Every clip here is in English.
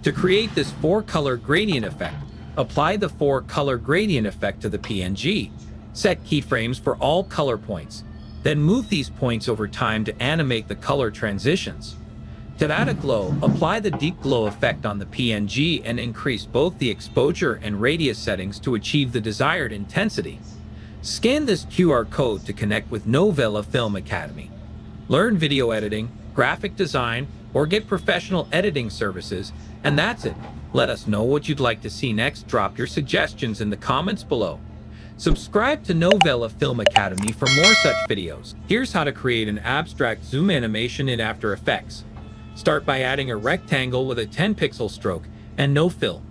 To create this 4-color gradient effect, apply the 4-color gradient effect to the PNG. Set keyframes for all color points. Then move these points over time to animate the color transitions. To add a glow, apply the deep glow effect on the PNG and increase both the exposure and radius settings to achieve the desired intensity. Scan this QR code to connect with Novela Film Academy. Learn video editing, graphic design, or get professional editing services, and that's it. Let us know what you'd like to see next. Drop your suggestions in the comments below. Subscribe to Novela Film Academy for more such videos. Here's how to create an abstract zoom animation in After Effects. Start by adding a rectangle with a 10-pixel stroke and no fill.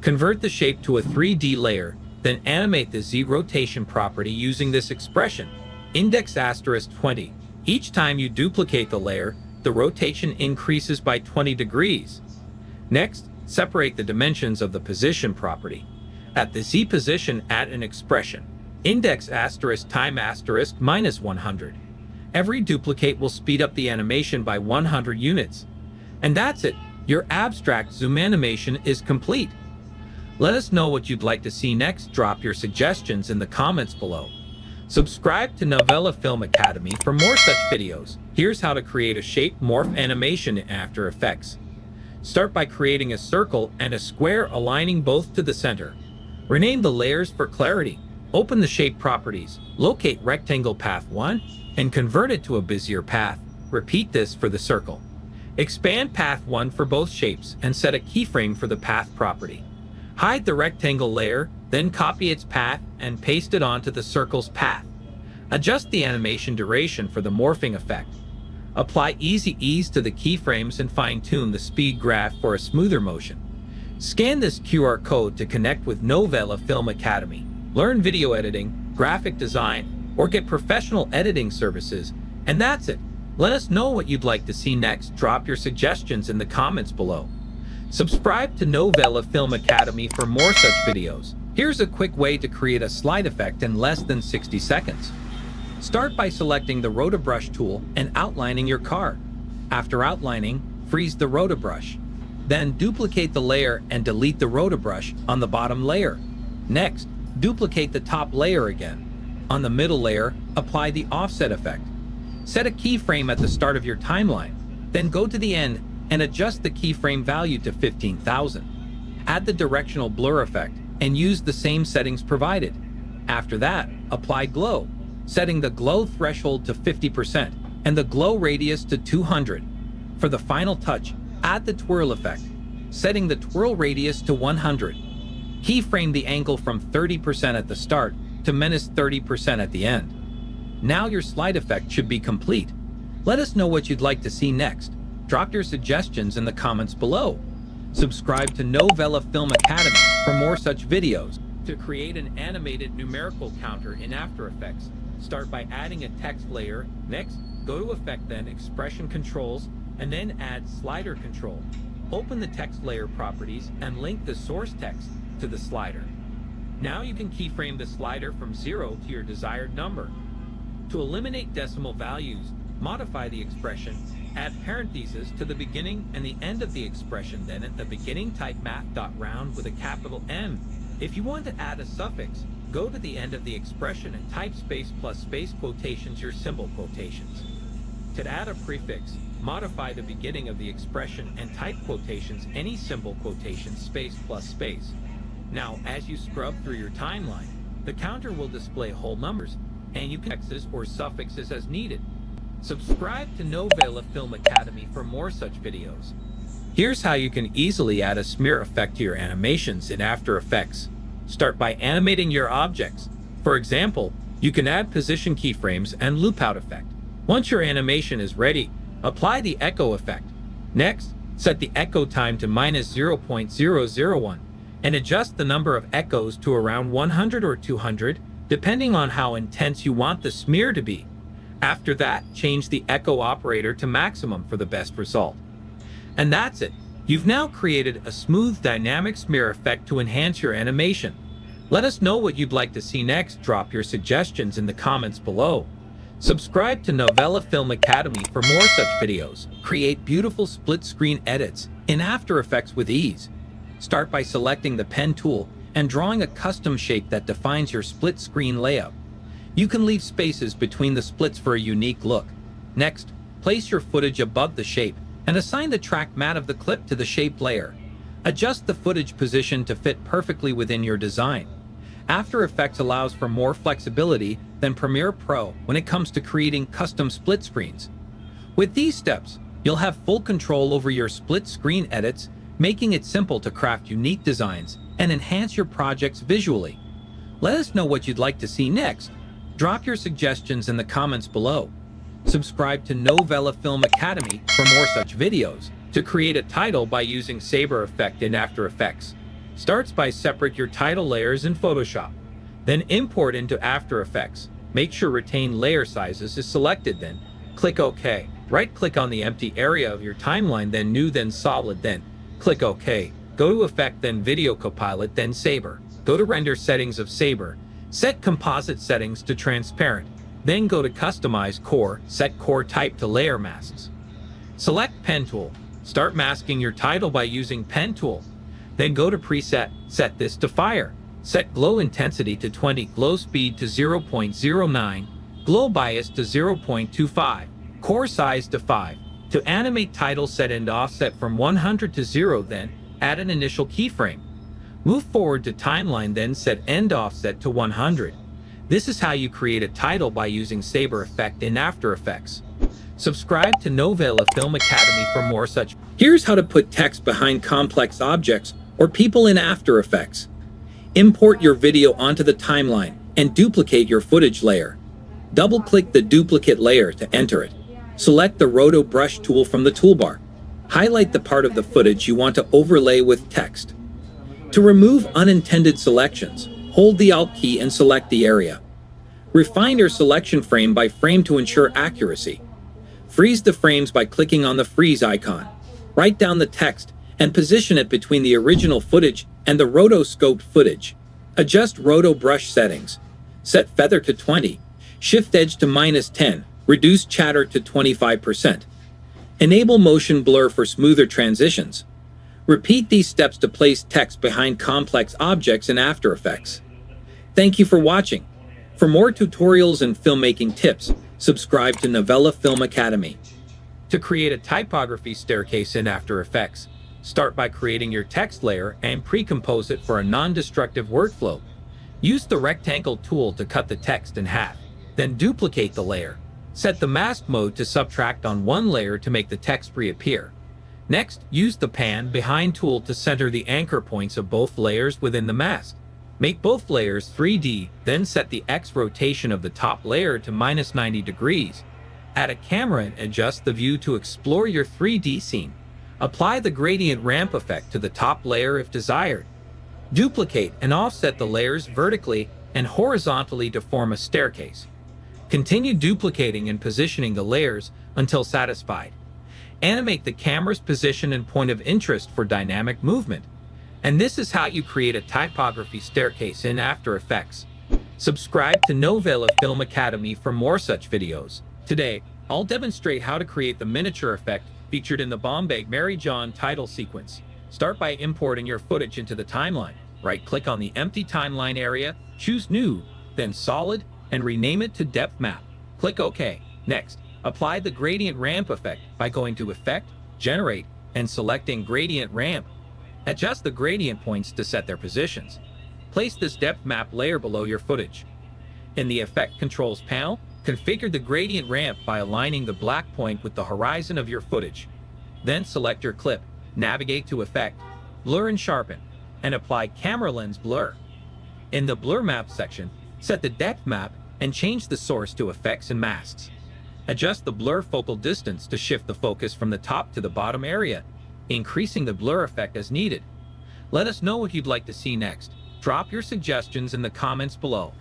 Convert the shape to a 3D layer, then animate the Z rotation property using this expression, index *20. Each time you duplicate the layer, the rotation increases by 20 degrees. Next, separate the dimensions of the position property. At the Z position, add an expression, index time -100. Every duplicate will speed up the animation by 100 units. And that's it. Your abstract zoom animation is complete. Let us know what you'd like to see next. Drop your suggestions in the comments below. Subscribe to Novela Film Academy for more such videos. Here's how to create a shape morph animation in After Effects. Start by creating a circle and a square aligning both to the center. Rename the layers for clarity. Open the shape properties, locate rectangle path 1, and convert it to a Bezier path. Repeat this for the circle. Expand path 1 for both shapes and set a keyframe for the path property. Hide the rectangle layer, then copy its path and paste it onto the circle's path. Adjust the animation duration for the morphing effect. Apply easy ease to the keyframes and fine-tune the speed graph for a smoother motion. Scan this QR code to connect with Novela Film Academy. Learn video editing, graphic design, or get professional editing services. And that's it. Let us know what you'd like to see next. Drop your suggestions in the comments below. Subscribe to Novela Film Academy for more such videos. Here's a quick way to create a slide effect in less than 60 seconds. Start by selecting the Rotobrush tool and outlining your car. After outlining, freeze the Rotobrush. Then duplicate the layer and delete the Rotobrush on the bottom layer. Next, duplicate the top layer again. On the middle layer, apply the offset effect. Set a keyframe at the start of your timeline. Then go to the end and adjust the keyframe value to 15,000. Add the directional blur effect and use the same settings provided. After that, apply glow, setting the glow threshold to 50% and the glow radius to 200. For the final touch, add the twirl effect, setting the twirl radius to 100. Keyframe the angle from 30% at the start to -30% at the end. Now your slide effect should be complete. Let us know what you'd like to see next. Drop your suggestions in the comments below. Subscribe to Novela Film Academy for more such videos. To create an animated numerical counter in After Effects, start by adding a text layer. Next, go to Effect, then Expression Controls, and then add Slider Control. Open the text layer properties and link the source text to the slider. Now you can keyframe the slider from 0 to your desired number. To eliminate decimal values, modify the expression, add parentheses to the beginning and the end of the expression, then at the beginning type math.round with a capital M. If you want to add a suffix, go to the end of the expression and type space plus space quotations your symbol quotations. To add a prefix, modify the beginning of the expression and type quotations any symbol quotation space plus space. Now, as you scrub through your timeline, the counter will display whole numbers, and you can add X's or suffixes as needed. Subscribe to Novela Film Academy for more such videos. Here's how you can easily add a smear effect to your animations in After Effects. Start by animating your objects. For example, you can add position keyframes and loop out effect. Once your animation is ready, apply the echo effect. Next, set the echo time to -0.001 and adjust the number of echoes to around 100 or 200, depending on how intense you want the smear to be. After that, change the echo operator to maximum for the best result. And that's it. You've now created a smooth dynamic smear effect to enhance your animation. Let us know what you'd like to see next. Drop your suggestions in the comments below. Subscribe to Novela Film Academy for more such videos. Create beautiful split-screen edits in After Effects with ease. Start by selecting the pen tool and drawing a custom shape that defines your split-screen layout. You can leave spaces between the splits for a unique look. Next, place your footage above the shape and assign the track matte of the clip to the shape layer. Adjust the footage position to fit perfectly within your design. After Effects allows for more flexibility than Premiere Pro when it comes to creating custom split screens. With these steps, you'll have full control over your split screen edits, making it simple to craft unique designs and enhance your projects visually. Let us know what you'd like to see next. Drop your suggestions in the comments below. Subscribe to Novela Film Academy for more such videos. To create a title by using Saber Effect in After Effects. Starts by separate your title layers in Photoshop. Then import into After Effects. Make sure Retain Layer Sizes is selected, then click OK. Right-click on the empty area of your timeline, then New, then Solid, then click OK. Go to Effect, then Video Copilot, then Saber. Go to Render Settings of Saber. Set Composite Settings to Transparent. Then go to Customize Core. Set Core Type to Layer Masks. Select Pen Tool. Start masking your title by using Pen Tool. Then go to Preset. Set this to Fire. Set Glow Intensity to 20, Glow Speed to 0.09, Glow Bias to 0.25, Core Size to 5. To animate title, set End Offset from 100 to 0, then add an initial keyframe. Move forward to Timeline, then set End Offset to 100. This is how you create a title by using Saber Effect in After Effects. Subscribe to Novela Film Academy for more such. Here's how to put text behind complex objects or people in After Effects. Import your video onto the timeline and duplicate your footage layer. Double-click the duplicate layer to enter it. Select the Roto Brush tool from the toolbar. Highlight the part of the footage you want to overlay with text. To remove unintended selections, hold the Alt key and select the area. Refine your selection frame by frame to ensure accuracy. Freeze the frames by clicking on the freeze icon. Write down the text and position it between the original footage and the rotoscoped footage. Adjust Roto Brush settings. Set Feather to 20, Shift Edge to -10, reduce Chatter to 25%. Enable Motion Blur for smoother transitions. Repeat these steps to place text behind complex objects in After Effects. Thank you for watching. For more tutorials and filmmaking tips, subscribe to Novela Film Academy. To create a typography staircase in After Effects, start by creating your text layer and pre-compose it for a non-destructive workflow. Use the rectangle tool to cut the text in half, then duplicate the layer. Set the mask mode to subtract on one layer to make the text reappear. Next, use the pan behind tool to center the anchor points of both layers within the mask. Make both layers 3D, then set the X rotation of the top layer to -90 degrees. Add a camera and adjust the view to explore your 3D scene. Apply the gradient ramp effect to the top layer if desired. Duplicate and offset the layers vertically and horizontally to form a staircase. Continue duplicating and positioning the layers until satisfied. Animate the camera's position and point of interest for dynamic movement. And this is how you create a typography staircase in After Effects. Subscribe to Novela Film Academy for more such videos. Today, I'll demonstrate how to create the miniature effect featured in the Bombay Mary John title sequence. Start by importing your footage into the timeline. Right-click on the empty timeline area, choose New, then Solid, and rename it to Depth Map. Click OK. Next, apply the gradient ramp effect by going to Effect, Generate, and selecting Gradient Ramp. Adjust the gradient points to set their positions. Place this depth map layer below your footage. In the Effect Controls panel, configure the gradient ramp by aligning the black point with the horizon of your footage. Then select your clip, navigate to Effect, Blur and Sharpen, and apply Camera Lens Blur. In the Blur Map section, set the depth map and change the source to Effects and Masks. Adjust the blur focal distance to shift the focus from the top to the bottom area, increasing the blur effect as needed. Let us know what you'd like to see next. Drop your suggestions in the comments below.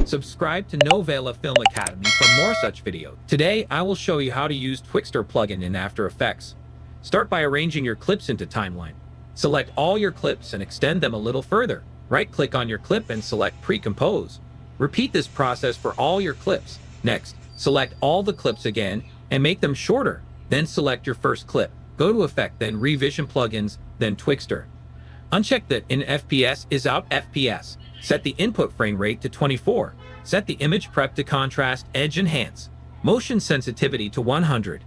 Subscribe to Novela Film Academy for more such videos. Today, I will show you how to use Twixtor plugin in After Effects. Start by arranging your clips into timeline. Select all your clips and extend them a little further. Right-click on your clip and select Pre-Compose. Repeat this process for all your clips. Next, Select all the clips again and make them shorter. Then select your first clip. Go to Effect, then Revision Plugins, then Twixtor. Uncheck that in FPS is out FPS. Set the input frame rate to 24. Set the image prep to Contrast Edge Enhance. Motion sensitivity to 100.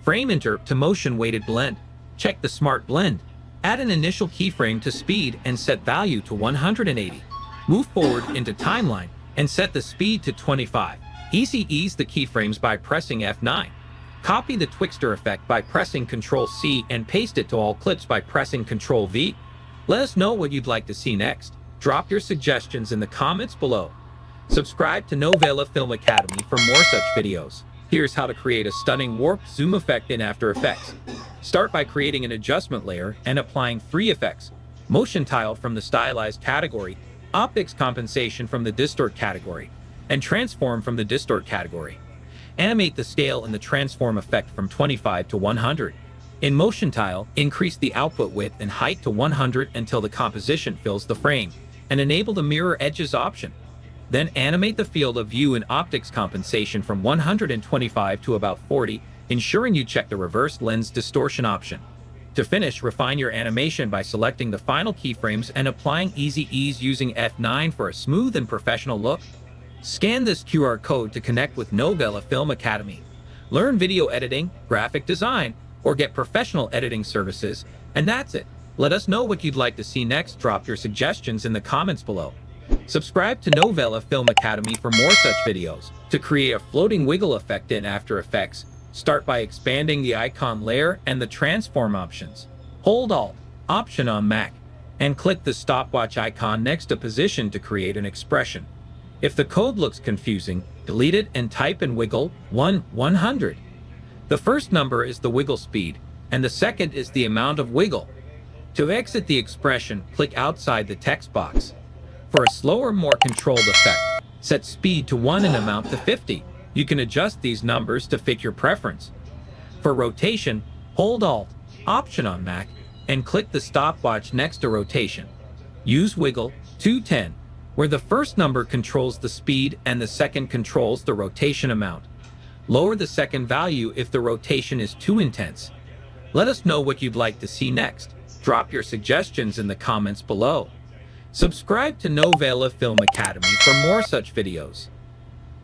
Frame interp to motion weighted blend. Check the Smart Blend. Add an initial keyframe to speed and set value to 180. Move forward into timeline and set the speed to 25. Easy ease the keyframes by pressing F9. Copy the Twixtor effect by pressing Ctrl-C and paste it to all clips by pressing Ctrl-V. Let us know what you'd like to see next. Drop your suggestions in the comments below. Subscribe to Novela Film Academy for more such videos. Here's how to create a stunning warp zoom effect in After Effects. Start by creating an adjustment layer and applying 3 effects: motion tile from the stylized category, optics compensation from the distort category, and transform from the distort category. Animate the scale in the transform effect from 25 to 100. In motion tile, increase the output width and height to 100 until the composition fills the frame, and enable the mirror edges option. Then animate the field of view in optics compensation from 125 to about 40, ensuring you check the reverse lens distortion option. To finish, refine your animation by selecting the final keyframes and applying Easy Ease using F9 for a smooth and professional look. Scan this QR code to connect with Novela Film Academy. Learn video editing, graphic design, or get professional editing services. And that's it. Let us know what you'd like to see next. Drop your suggestions in the comments below. Subscribe to Novela Film Academy for more such videos. To create a floating wiggle effect in After Effects, start by expanding the icon layer and the transform options. Hold Alt, Option on Mac, and click the stopwatch icon next to position to create an expression. If the code looks confusing, delete it and type in wiggle 100. The first number is the wiggle speed, and the second is the amount of wiggle. To exit the expression, click outside the text box. For a slower, more controlled effect, set speed to 1 and amount to 50. You can adjust these numbers to fit your preference. For rotation, hold Alt, Option on Mac, and click the stopwatch next to rotation. Use wiggle 210, where the first number controls the speed and the second controls the rotation amount. Lower the second value if the rotation is too intense. Let us know what you'd like to see next. Drop your suggestions in the comments below. Subscribe to Novela Film Academy for more such videos.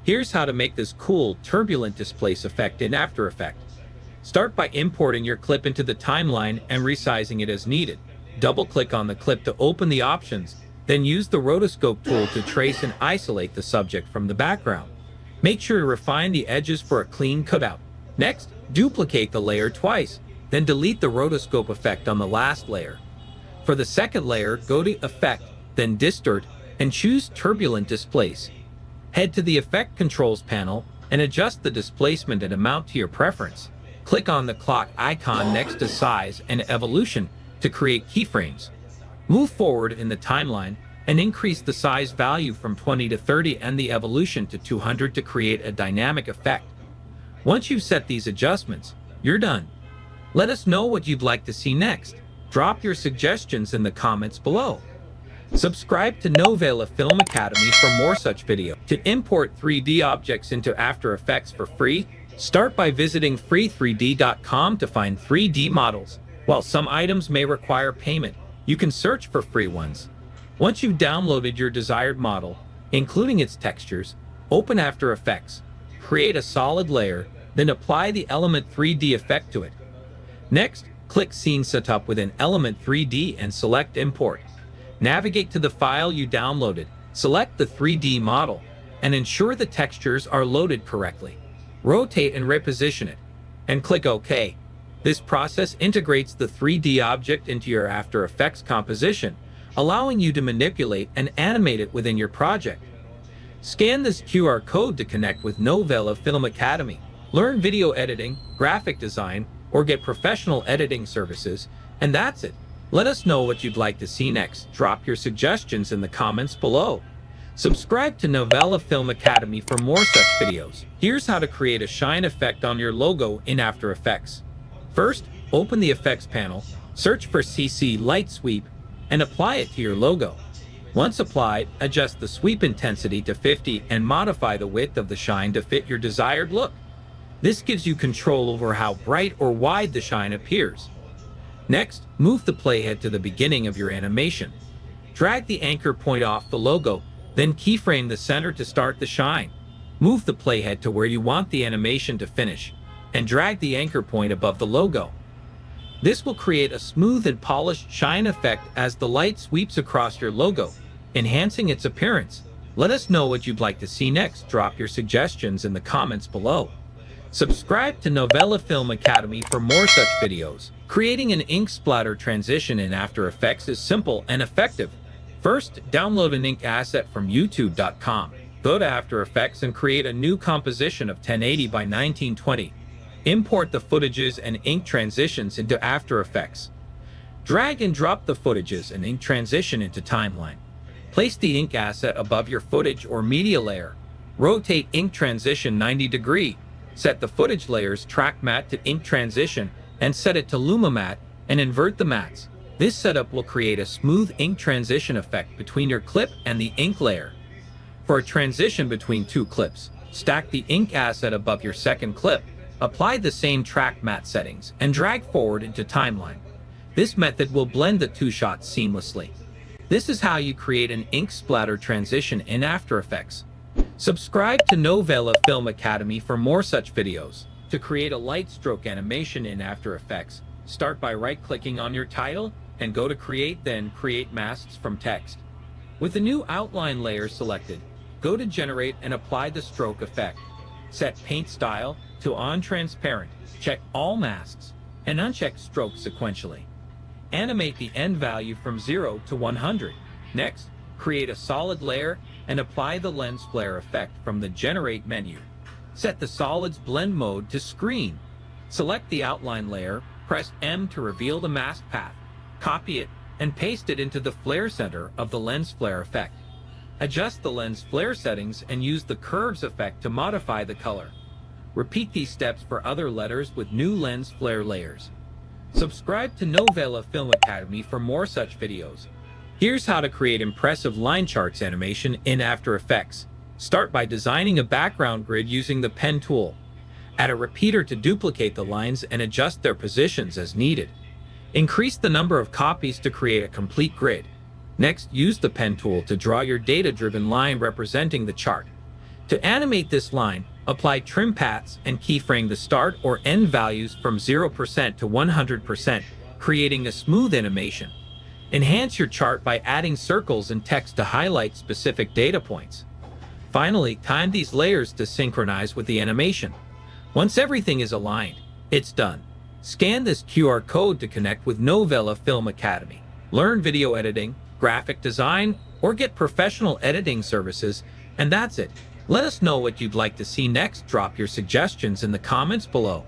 Here's how to make this cool turbulent displace effect in After Effects. Start by importing your clip into the timeline and resizing it as needed. Double-click on the clip to open the options, then use the rotoscope tool to trace and isolate the subject from the background. Make sure to refine the edges for a clean cutout. Next, duplicate the layer twice, then delete the rotoscope effect on the last layer. For the second layer, go to Effect, then Distort, and choose Turbulent Displace. Head to the Effect Controls panel and adjust the displacement and amount to your preference. Click on the clock icon next to Size and Evolution to create keyframes. Move forward in the timeline and increase the size value from 20 to 30 and the evolution to 200 to create a dynamic effect. Once you've set these adjustments, you're done. Let us know what you'd like to see next. Drop your suggestions in the comments below. Subscribe to Novela Film Academy for more such videos. To import 3D objects into After Effects for free, start by visiting free3d.com to find 3D models. While some items may require payment, you can search for free ones. Once you've downloaded your desired model, including its textures, open After Effects, create a solid layer, then apply the Element 3D effect to it. Next, click Scene Setup within Element 3D and select Import. Navigate to the file you downloaded, select the 3D model, and ensure the textures are loaded correctly. Rotate and reposition it, and click OK. This process integrates the 3D object into your After Effects composition, allowing you to manipulate and animate it within your project. Scan this QR code to connect with Novela Film Academy. Learn video editing, graphic design, or get professional editing services, and that's it. Let us know what you'd like to see next. Drop your suggestions in the comments below. Subscribe to Novela Film Academy for more such videos. Here's how to create a shine effect on your logo in After Effects. First, open the Effects panel, search for CC Light Sweep, and apply it to your logo. Once applied, adjust the sweep intensity to 50 and modify the width of the shine to fit your desired look. This gives you control over how bright or wide the shine appears. Next, move the playhead to the beginning of your animation. Drag the anchor point off the logo, then keyframe the center to start the shine. Move the playhead to where you want the animation to finish, and drag the anchor point above the logo. This will create a smooth and polished shine effect as the light sweeps across your logo, enhancing its appearance. Let us know what you'd like to see next. Drop your suggestions in the comments below. Subscribe to Novela Film Academy for more such videos. Creating an ink splatter transition in After Effects is simple and effective. First, download an ink asset from youtube.com. Go to After Effects and create a new composition of 1080 by 1920. Import the footages and ink transitions into After Effects. Drag and drop the footages and ink transition into Timeline. Place the ink asset above your footage or media layer. Rotate ink transition 90 degrees. Set the footage layer's track matte to ink transition and set it to Luma matte and invert the mattes. This setup will create a smooth ink transition effect between your clip and the ink layer. For a transition between two clips, stack the ink asset above your second clip. Apply the same track matte settings and drag forward into Timeline. This method will blend the two shots seamlessly. This is how you create an ink splatter transition in After Effects. Subscribe to Novela Film Academy for more such videos. To create a light stroke animation in After Effects, start by right-clicking on your title and go to Create, then Create Masks from Text. With the new outline layer selected, go to Generate and apply the stroke effect. Set Paint Style to On Transparent, check All Masks, and uncheck Stroke sequentially. Animate the end value from 0 to 100. Next, create a solid layer and apply the lens flare effect from the Generate menu. Set the Solids Blend mode to Screen. Select the outline layer, press M to reveal the mask path. Copy it and paste it into the flare center of the lens flare effect. Adjust the lens flare settings and use the Curves effect to modify the color. Repeat these steps for other letters with new lens flare layers. Subscribe to Novela Film Academy for more such videos. Here's how to create impressive line charts animation in After Effects. Start by designing a background grid using the pen tool. Add a repeater to duplicate the lines and adjust their positions as needed. Increase the number of copies to create a complete grid. Next, use the pen tool to draw your data-driven line representing the chart. To animate this line, apply trim paths and keyframe the start or end values from 0% to 100%, creating a smooth animation. Enhance your chart by adding circles and text to highlight specific data points. Finally, time these layers to synchronize with the animation. Once everything is aligned, it's done. Scan this QR code to connect with Novela Film Academy. Learn video editing, graphic design, or get professional editing services, and that's it. Let us know what you'd like to see next. Drop your suggestions in the comments below.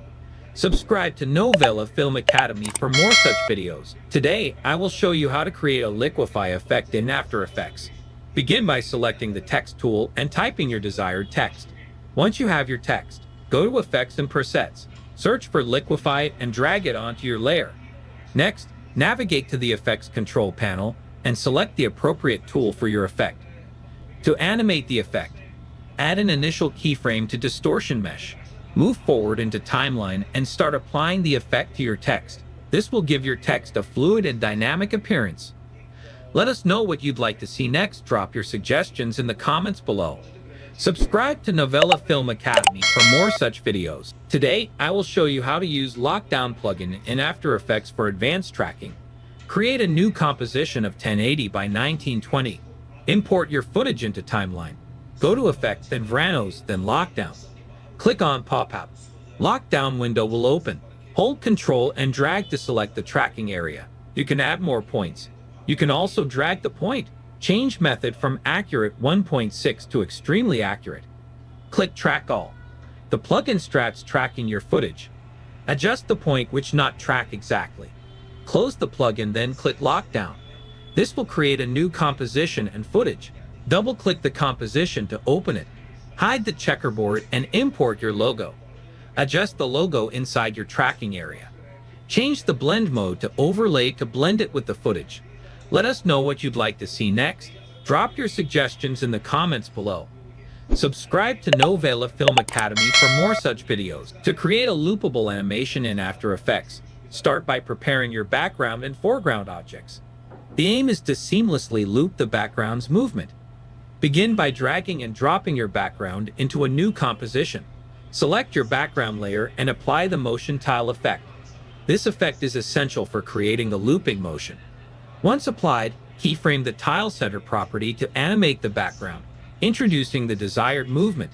Subscribe to Novela Film Academy for more such videos. Today, I will show you how to create a liquefy effect in After Effects. Begin by selecting the text tool and typing your desired text. Once you have your text, go to Effects and Presets. Search for liquefy and drag it onto your layer. Next, navigate to the Effects Control panel and select the appropriate tool for your effect. To animate the effect, add an initial keyframe to Distortion Mesh. Move forward into Timeline and start applying the effect to your text. This will give your text a fluid and dynamic appearance. Let us know what you'd like to see next. Drop your suggestions in the comments below. Subscribe to Novela Film Academy for more such videos. Today, I will show you how to use Lockdown plugin in After Effects for advanced tracking. Create a new composition of 1080 by 1920. Import your footage into Timeline. Go to Effects, then Vranos, then Lockdown. Click on Pop-Up. Lockdown window will open. Hold Ctrl and drag to select the tracking area. You can add more points. You can also drag the point. Change method from Accurate 1.6 to Extremely Accurate. Click Track All. The plugin starts tracking your footage. Adjust the point which not track exactly. Close the plugin, then click Lockdown. This will create a new composition and footage. Double-click the composition to open it. Hide the checkerboard and import your logo. Adjust the logo inside your tracking area. Change the blend mode to overlay to blend it with the footage. Let us know what you'd like to see next. Drop your suggestions in the comments below. Subscribe to Novela Film Academy for more such videos. To create a loopable animation in After Effects, start by preparing your background and foreground objects. The aim is to seamlessly loop the background's movement. Begin by dragging and dropping your background into a new composition. Select your background layer and apply the motion tile effect. This effect is essential for creating the looping motion. Once applied, keyframe the tile center property to animate the background, introducing the desired movement.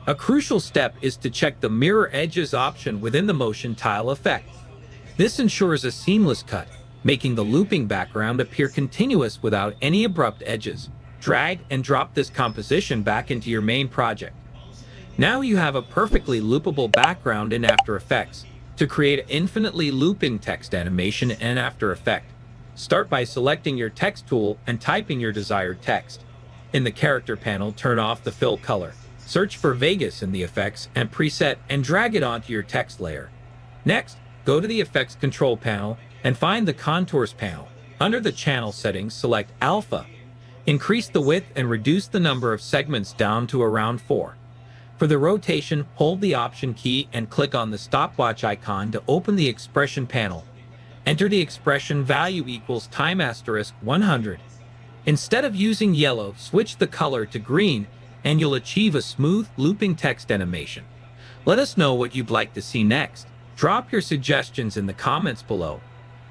A crucial step is to check the mirror edges option within the motion tile effect. This ensures a seamless cut, making the looping background appear continuous without any abrupt edges. Drag and drop this composition back into your main project. Now you have a perfectly loopable background in After Effects. To create an infinitely looping text animation in After Effects, start by selecting your text tool and typing your desired text. In the character panel, turn off the fill color. Search for Vegas in the effects and preset and drag it onto your text layer. Next, go to the effects control panel and find the contours panel. Under the channel settings, select alpha. Increase the width and reduce the number of segments down to around 4. For the rotation, hold the Option key and click on the stopwatch icon to open the expression panel. Enter the expression value equals time asterisk 100. Instead of using yellow, switch the color to green and you'll achieve a smooth, looping text animation. Let us know what you'd like to see next. Drop your suggestions in the comments below.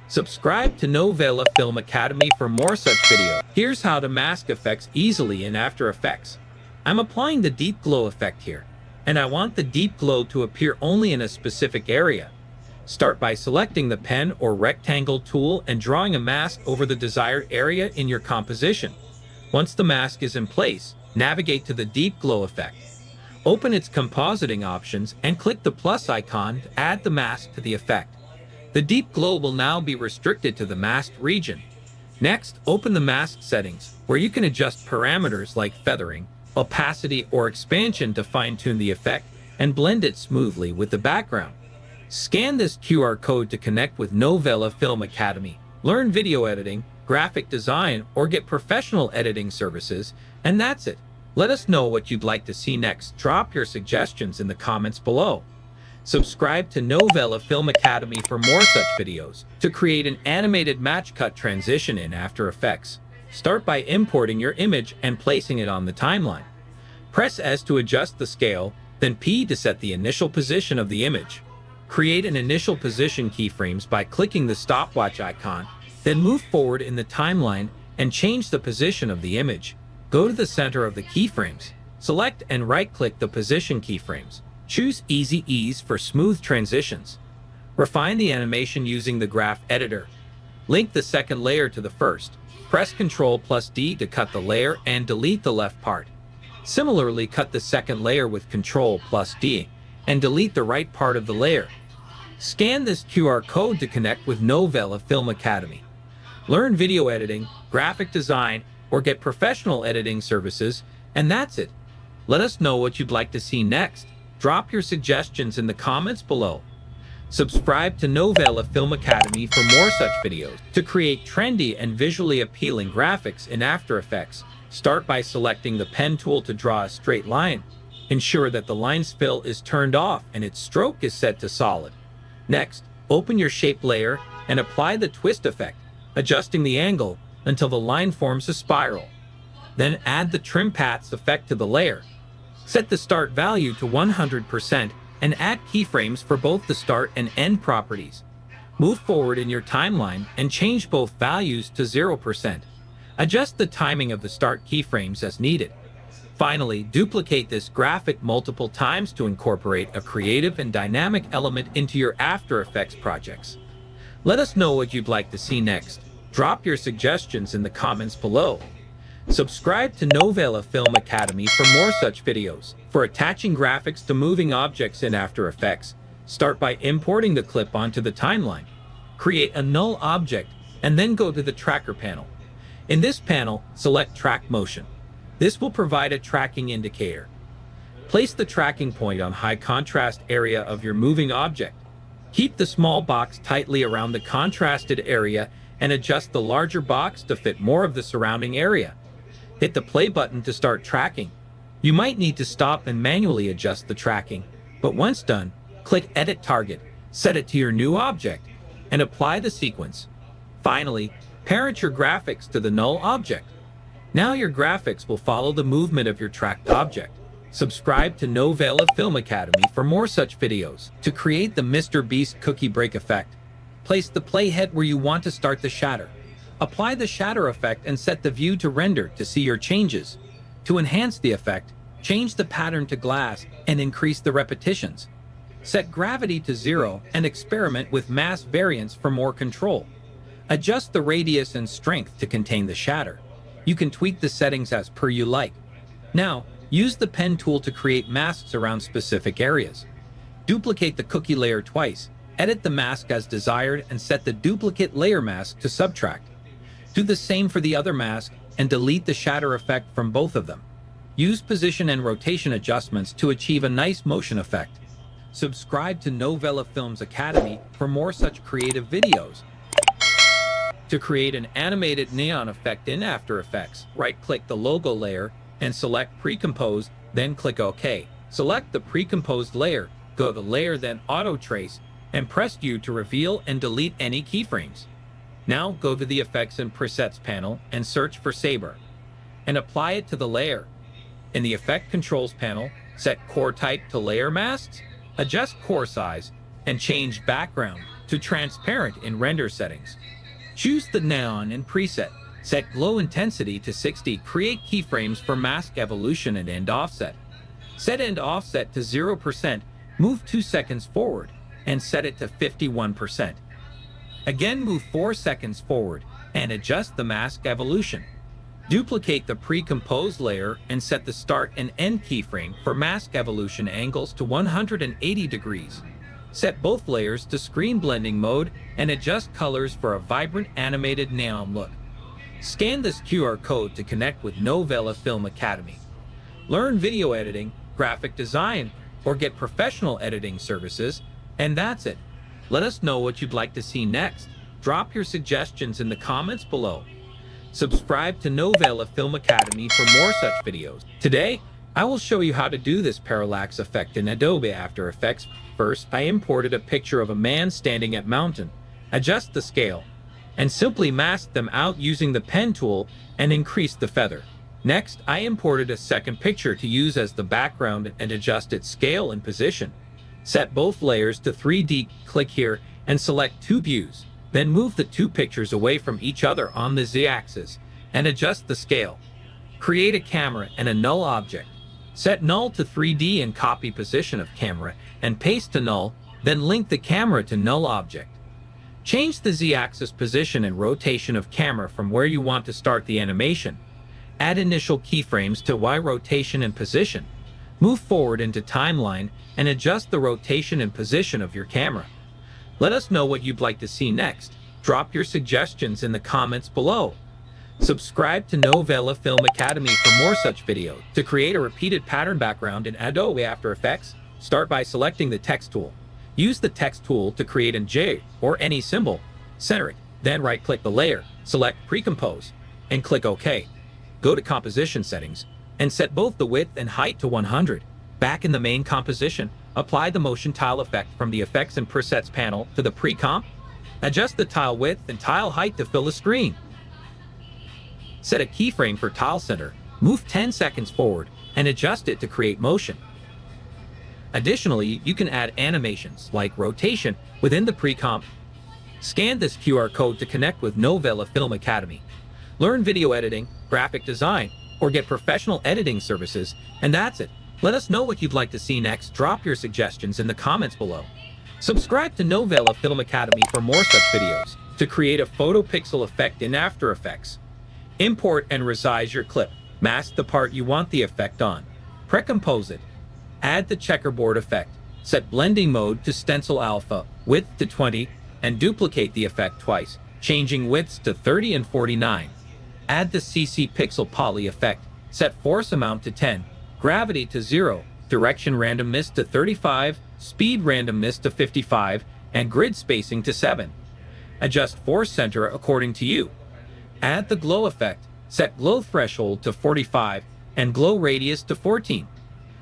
Subscribe to Novela Film Academy for more such videos. Here's how to mask effects easily in After Effects. I'm applying the deep glow effect here, and I want the deep glow to appear only in a specific area. Start by selecting the pen or rectangle tool and drawing a mask over the desired area in your composition. Once the mask is in place, navigate to the deep glow effect. Open its compositing options and click the plus icon to add the mask to the effect. The deep glow will now be restricted to the masked region. Next, open the mask settings, where you can adjust parameters like feathering, opacity, or expansion to fine-tune the effect and blend it smoothly with the background. Scan this QR code to connect with Novela Film Academy, learn video editing, graphic design, or get professional editing services, and that's it. Let us know what you'd like to see next. Drop your suggestions in the comments below. Subscribe to Novela Film Academy for more such videos. To create an animated match cut transition in After Effects, start by importing your image and placing it on the timeline. Press S to adjust the scale, then P to set the initial position of the image. Create an initial position keyframes by clicking the stopwatch icon, then move forward in the timeline and change the position of the image. Go to the center of the keyframes. Select and right-click the position keyframes. Choose Easy Ease for smooth transitions. Refine the animation using the graph editor. Link the second layer to the first. Press Ctrl+D to cut the layer and delete the left part. Similarly, cut the second layer with Ctrl+D and delete the right part of the layer. Scan this QR code to connect with Novela Film Academy. Learn video editing, graphic design, or get professional editing services, and that's it. Let us know what you'd like to see next. Drop your suggestions in the comments below. Subscribe to Novela Film Academy for more such videos. To create trendy and visually appealing graphics in After Effects, start by selecting the pen tool to draw a straight line. Ensure that the line's fill is turned off and its stroke is set to solid. Next, open your shape layer and apply the twist effect, adjusting the angle until the line forms a spiral. Then add the trim paths effect to the layer. Set the start value to 100% and add keyframes for both the start and end properties. Move forward in your timeline and change both values to 0%. Adjust the timing of the start keyframes as needed. Finally, duplicate this graphic multiple times to incorporate a creative and dynamic element into your After Effects projects. Let us know what you'd like to see next. Drop your suggestions in the comments below. Subscribe to Novela Film Academy for more such videos. For attaching graphics to moving objects in After Effects, start by importing the clip onto the timeline. Create a null object and then go to the Tracker panel. In this panel, select Track Motion. This will provide a tracking indicator. Place the tracking point on high contrast area of your moving object. Keep the small box tightly around the contrasted area and adjust the larger box to fit more of the surrounding area. Hit the play button to start tracking. You might need to stop and manually adjust the tracking, but once done, click Edit Target, set it to your new object, and apply the sequence. Finally, parent your graphics to the null object. Now your graphics will follow the movement of your tracked object. Subscribe to Novela Film Academy for more such videos. To create the Mr. Beast cookie break effect, place the playhead where you want to start the shatter. Apply the shatter effect and set the view to render to see your changes. To enhance the effect, change the pattern to glass and increase the repetitions. Set gravity to 0 and experiment with mass variance for more control. Adjust the radius and strength to contain the shatter. You can tweak the settings as per you like. Now, use the pen tool to create masks around specific areas. Duplicate the cookie layer twice, edit the mask as desired, and set the duplicate layer mask to subtract. Do the same for the other mask and delete the shatter effect from both of them. Use position and rotation adjustments to achieve a nice motion effect. Subscribe to Novela Films Academy for more such creative videos. To create an animated neon effect in After Effects, right-click the logo layer and select Pre-Compose, then click OK. Select the pre-composed layer, go to Layer, then Auto Trace, and press U to reveal and delete any keyframes. Now go to the Effects and Presets panel and search for Saber, and apply it to the layer. In the Effect Controls panel, set Core Type to Layer Masks, adjust core size, and change Background to Transparent in Render settings. Choose the Neon in Preset. Set Glow Intensity to 60. Create keyframes for mask evolution and end offset. Set end offset to 0%. Move 2 seconds forward and set it to 51%. Again, move 4 seconds forward and adjust the mask evolution. Duplicate the pre-composed layer and set the start and end keyframe for mask evolution angles to 180 degrees. Set both layers to screen blending mode and adjust colors for a vibrant animated neon look. Scan this QR code to connect with Novela Film Academy. Learn video editing, graphic design, or get professional editing services, and that's it. Let us know what you'd like to see next. Drop your suggestions in the comments below. Subscribe to Novela Film Academy for more such videos. Today, I will show you how to do this parallax effect in Adobe After Effects. First, I imported a picture of a man standing at mountain. Adjust the scale, and simply mask them out using the pen tool and increase the feather. Next, I imported a second picture to use as the background and adjust its scale and position. Set both layers to 3D, click here, and select 2 views. Then move the 2 pictures away from each other on the Z-axis and adjust the scale. Create a camera and a null object. Set null to 3D and copy position of camera and paste to null, then link the camera to null object. Change the Z-axis position and rotation of camera from where you want to start the animation. Add initial keyframes to Y rotation and position. Move forward into timeline and adjust the rotation and position of your camera. Let us know what you'd like to see next. Drop your suggestions in the comments below. Subscribe to Novela Film Academy for more such videos. To create a repeated pattern background in Adobe After Effects, start by selecting the Text tool. Use the Text tool to create a J or any symbol. Center it, then right-click the layer, select Pre-Compose, and click OK. Go to Composition Settings, and set both the width and height to 100. Back in the main composition, apply the Motion Tile effect from the Effects and Presets panel to the Pre-Comp. Adjust the tile width and tile height to fill the screen. Set a keyframe for Tile Center, move 10 seconds forward, and adjust it to create motion. Additionally, you can add animations, like rotation, within the pre-comp. Scan this QR code to connect with Novela Film Academy. Learn video editing, graphic design, or get professional editing services, and that's it. Let us know what you'd like to see next. Drop your suggestions in the comments below. Subscribe to Novela Film Academy for more such videos. To create a photo pixel effect in After Effects, import and resize your clip. Mask the part you want the effect on. Pre-compose it. Add the checkerboard effect. Set blending mode to stencil alpha, width to 20, and duplicate the effect twice, changing widths to 30 and 49. Add the CC pixel poly effect. Set force amount to 10, gravity to 0, direction randomness to 35, speed randomness to 55, and grid spacing to 7. Adjust force center according to you. Add the glow effect. Set glow threshold to 45 and glow radius to 14.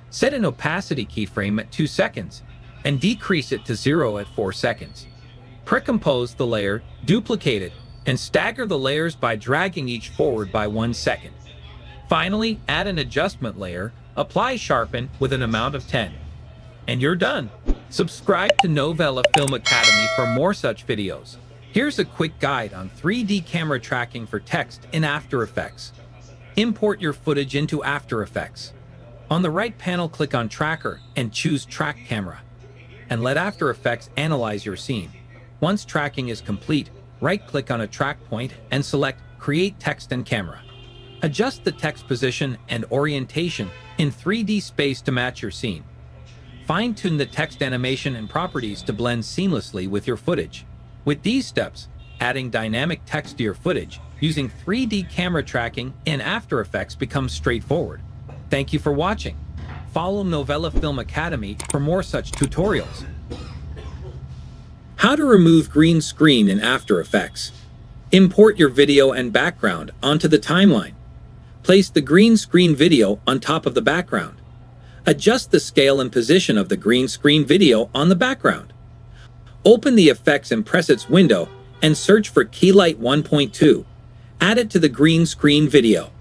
Set an opacity keyframe at 2 seconds and decrease it to 0 at 4 seconds. Pre-compose the layer, duplicate it, and stagger the layers by dragging each forward by 1 second. Finally, add an adjustment layer, apply sharpen with an amount of 10. And you're done. Subscribe to Novela Film Academy for more such videos. Here's a quick guide on 3D camera tracking for text in After Effects. Import your footage into After Effects. On the right panel, click on Tracker and choose Track Camera. And let After Effects analyze your scene. Once tracking is complete, right-click on a track point and select Create Text and Camera. Adjust the text position and orientation in 3D space to match your scene. Fine-tune the text animation and properties to blend seamlessly with your footage. With these steps, adding dynamic text to your footage using 3D camera tracking in After Effects becomes straightforward. Thank you for watching. Follow Novela Film Academy for more such tutorials. How to remove green screen in After Effects. Import your video and background onto the timeline. Place the green screen video on top of the background. Adjust the scale and position of the green screen video on the background. Open the Effects and Presets window and search for Keylight 1.2. Add it to the green screen video.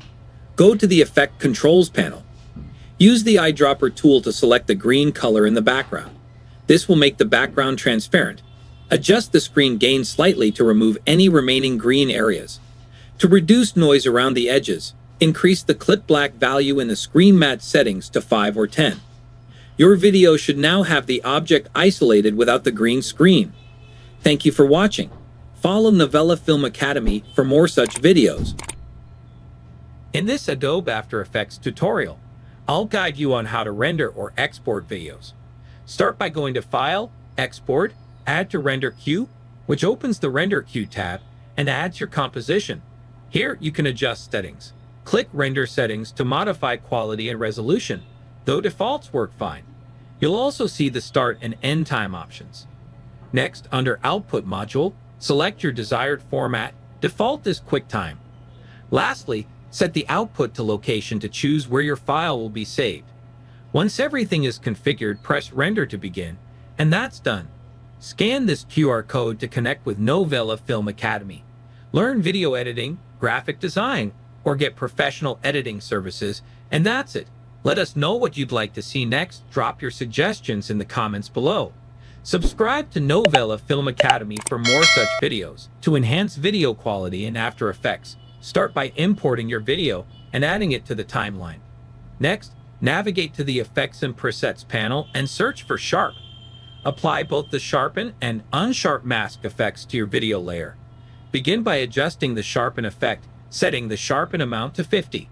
Go to the Effect Controls panel. Use the eyedropper tool to select the green color in the background. This will make the background transparent. Adjust the screen gain slightly to remove any remaining green areas. To reduce noise around the edges, increase the clip black value in the screen matte settings to 5 or 10. Your video should now have the object isolated without the green screen. Thank you for watching. Follow Novela Film Academy for more such videos. In this Adobe After Effects tutorial, I'll guide you on how to render or export videos. Start by going to File, Export, Add to Render Queue, which opens the Render Queue tab and adds your composition. Here you can adjust settings. Click Render Settings to modify quality and resolution, though defaults work fine. You'll also see the start and end time options. Next, under Output module, select your desired format. Default is QuickTime. Lastly, set the output to location to choose where your file will be saved. Once everything is configured, press Render to begin, and that's done. Scan this QR code to connect with Novela Film Academy. Learn video editing, graphic design, or get professional editing services, and that's it. Let us know what you'd like to see next. Drop your suggestions in the comments below. Subscribe to Novela Film Academy for more such videos. To enhance video quality in After Effects, start by importing your video and adding it to the timeline. Next, navigate to the Effects and Presets panel and search for Sharp. Apply both the Sharpen and Unsharp mask effects to your video layer. Begin by adjusting the Sharpen effect, setting the Sharpen amount to 50.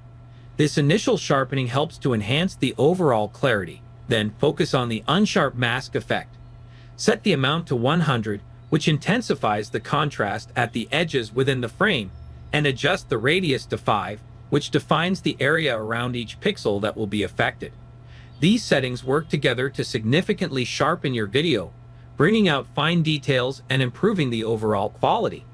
This initial sharpening helps to enhance the overall clarity. Then focus on the Unsharp mask effect. Set the amount to 100, which intensifies the contrast at the edges within the frame, and adjust the radius to 5, which defines the area around each pixel that will be affected. These settings work together to significantly sharpen your video, bringing out fine details and improving the overall quality.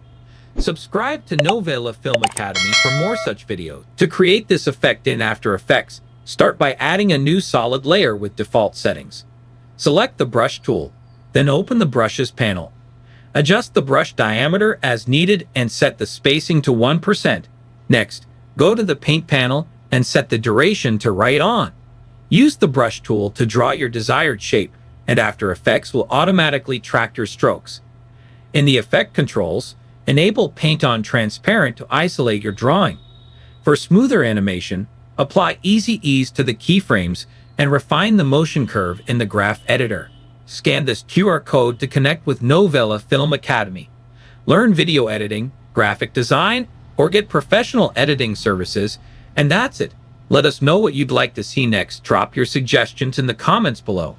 Subscribe to Novela Film Academy for more such videos. To create this effect in After Effects, start by adding a new solid layer with default settings. Select the Brush tool, then open the Brushes panel. Adjust the brush diameter as needed and set the spacing to 1%. Next, go to the Paint panel and set the duration to right on. Use the Brush tool to draw your desired shape, and After Effects will automatically track your strokes. In the Effect Controls, enable Paint on Transparent to isolate your drawing. For smoother animation, apply Easy Ease to the keyframes and refine the motion curve in the Graph Editor. Scan this QR code to connect with Novela Film Academy. Learn video editing, graphic design, or get professional editing services, and that's it. Let us know what you'd like to see next. Drop your suggestions in the comments below.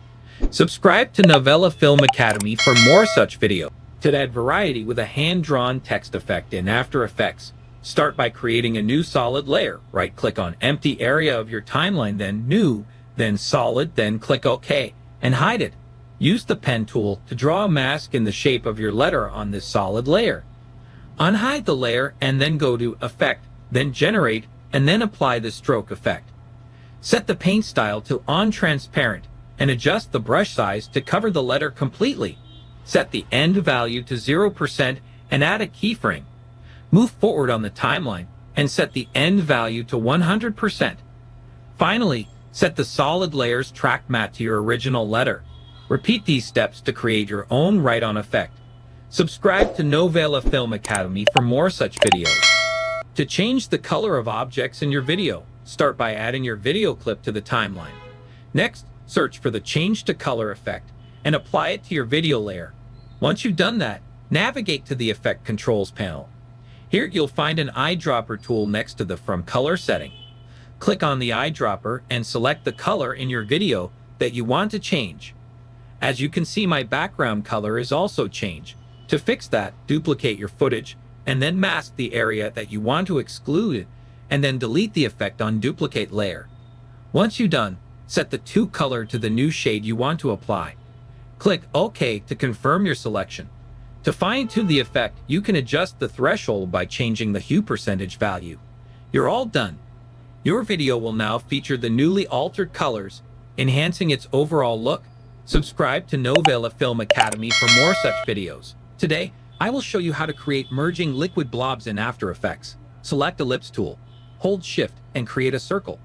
Subscribe to Novela Film Academy for more such videos. To add variety with a hand-drawn text effect in After Effects, start by creating a new solid layer. Right-click on empty area of your timeline, then New, then Solid, then click OK, and hide it. Use the pen tool to draw a mask in the shape of your letter on this solid layer. Unhide the layer and then go to Effect, then generate, and then apply the stroke effect. Set the paint style to on transparent and adjust the brush size to cover the letter completely. Set the end value to 0% and add a keyframe. Move forward on the timeline and set the end value to 100%. Finally, set the solid layers track matte to your original letter. Repeat these steps to create your own write-on effect. Subscribe to Novela Film Academy for more such videos. To change the color of objects in your video, start by adding your video clip to the timeline. Next, search for the Change to Color effect and apply it to your video layer. Once you've done that, navigate to the Effect Controls panel. Here you'll find an eyedropper tool next to the From Color setting. Click on the eyedropper and select the color in your video that you want to change. As you can see, my background color is also changed. To fix that, duplicate your footage and then mask the area that you want to exclude, and then delete the effect on Duplicate Layer. Once you're done, set the to color to the new shade you want to apply. Click OK to confirm your selection. To fine-tune the effect, you can adjust the threshold by changing the hue percentage value. You're all done. Your video will now feature the newly altered colors, enhancing its overall look. Subscribe to Novela Film Academy for more such videos. Today, I will show you how to create merging liquid blobs in After Effects. Select Ellipse tool, hold Shift, and create a circle.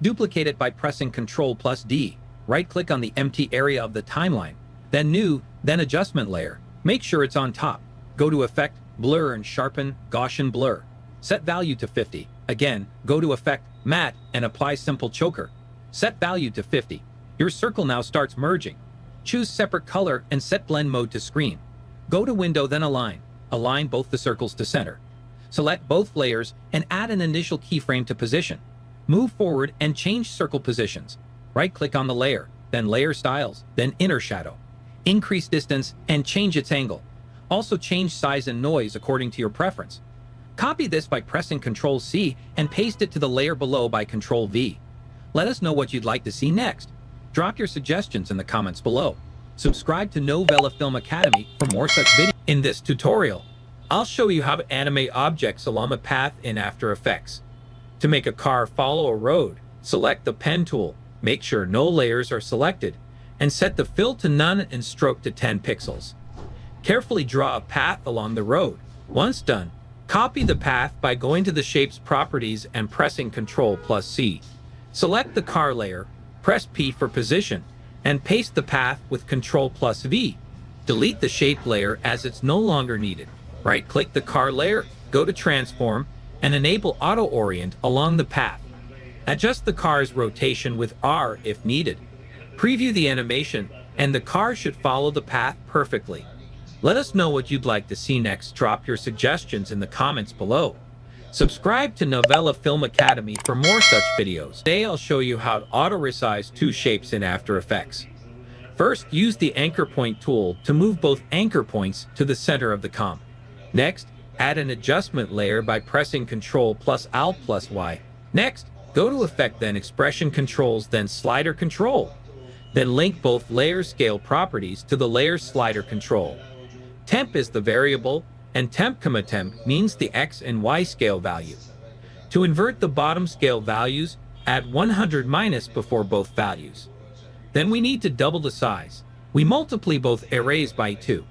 Duplicate it by pressing Ctrl+D. Right-click on the empty area of the timeline. Then New, then Adjustment Layer. Make sure it's on top. Go to Effect, Blur and Sharpen, Gaussian Blur. Set value to 50. Again, go to Effect, Matte, and apply Simple Choker. Set value to 50. Your circle now starts merging. Choose Separate Color and set Blend Mode to Screen. Go to Window, then Align. Align both the circles to center. Select both layers and add an initial keyframe to position. Move forward and change circle positions. Right-click on the layer, then Layer Styles, then Inner Shadow. Increase distance and change its angle. Also change size and noise according to your preference. Copy this by pressing Ctrl+C and paste it to the layer below by Ctrl+V. Let us know what you'd like to see next. Drop your suggestions in the comments below. Subscribe to Novela Film Academy for more such videos. In this tutorial, I'll show you how to animate objects along a path in After Effects. To make a car follow a road, select the Pen tool, make sure no layers are selected, and set the Fill to None and Stroke to 10 pixels. Carefully draw a path along the road. Once done, copy the path by going to the Shape's properties and pressing Ctrl+C. Select the car layer, press P for position, and paste the path with Ctrl+V. Delete the shape layer as it's no longer needed. Right-click the car layer, go to Transform, and enable Auto Orient along the path. Adjust the car's rotation with R if needed. Preview the animation, and the car should follow the path perfectly. Let us know what you'd like to see next. Drop your suggestions in the comments below. Subscribe to Novela Film Academy for more such videos. Today I'll show you how to auto-resize two shapes in After Effects. First, use the Anchor Point tool to move both anchor points to the center of the comp. Next, add an adjustment layer by pressing Ctrl+Alt+Y. Next, go to Effect, then Expression Controls, then Slider Control. Then link both layer scale properties to the layer slider control. Temp is the variable, and temp, temp means the X and Y scale value. To invert the bottom scale values, add 100- before both values. Then we need to double the size. We multiply both arrays by 2.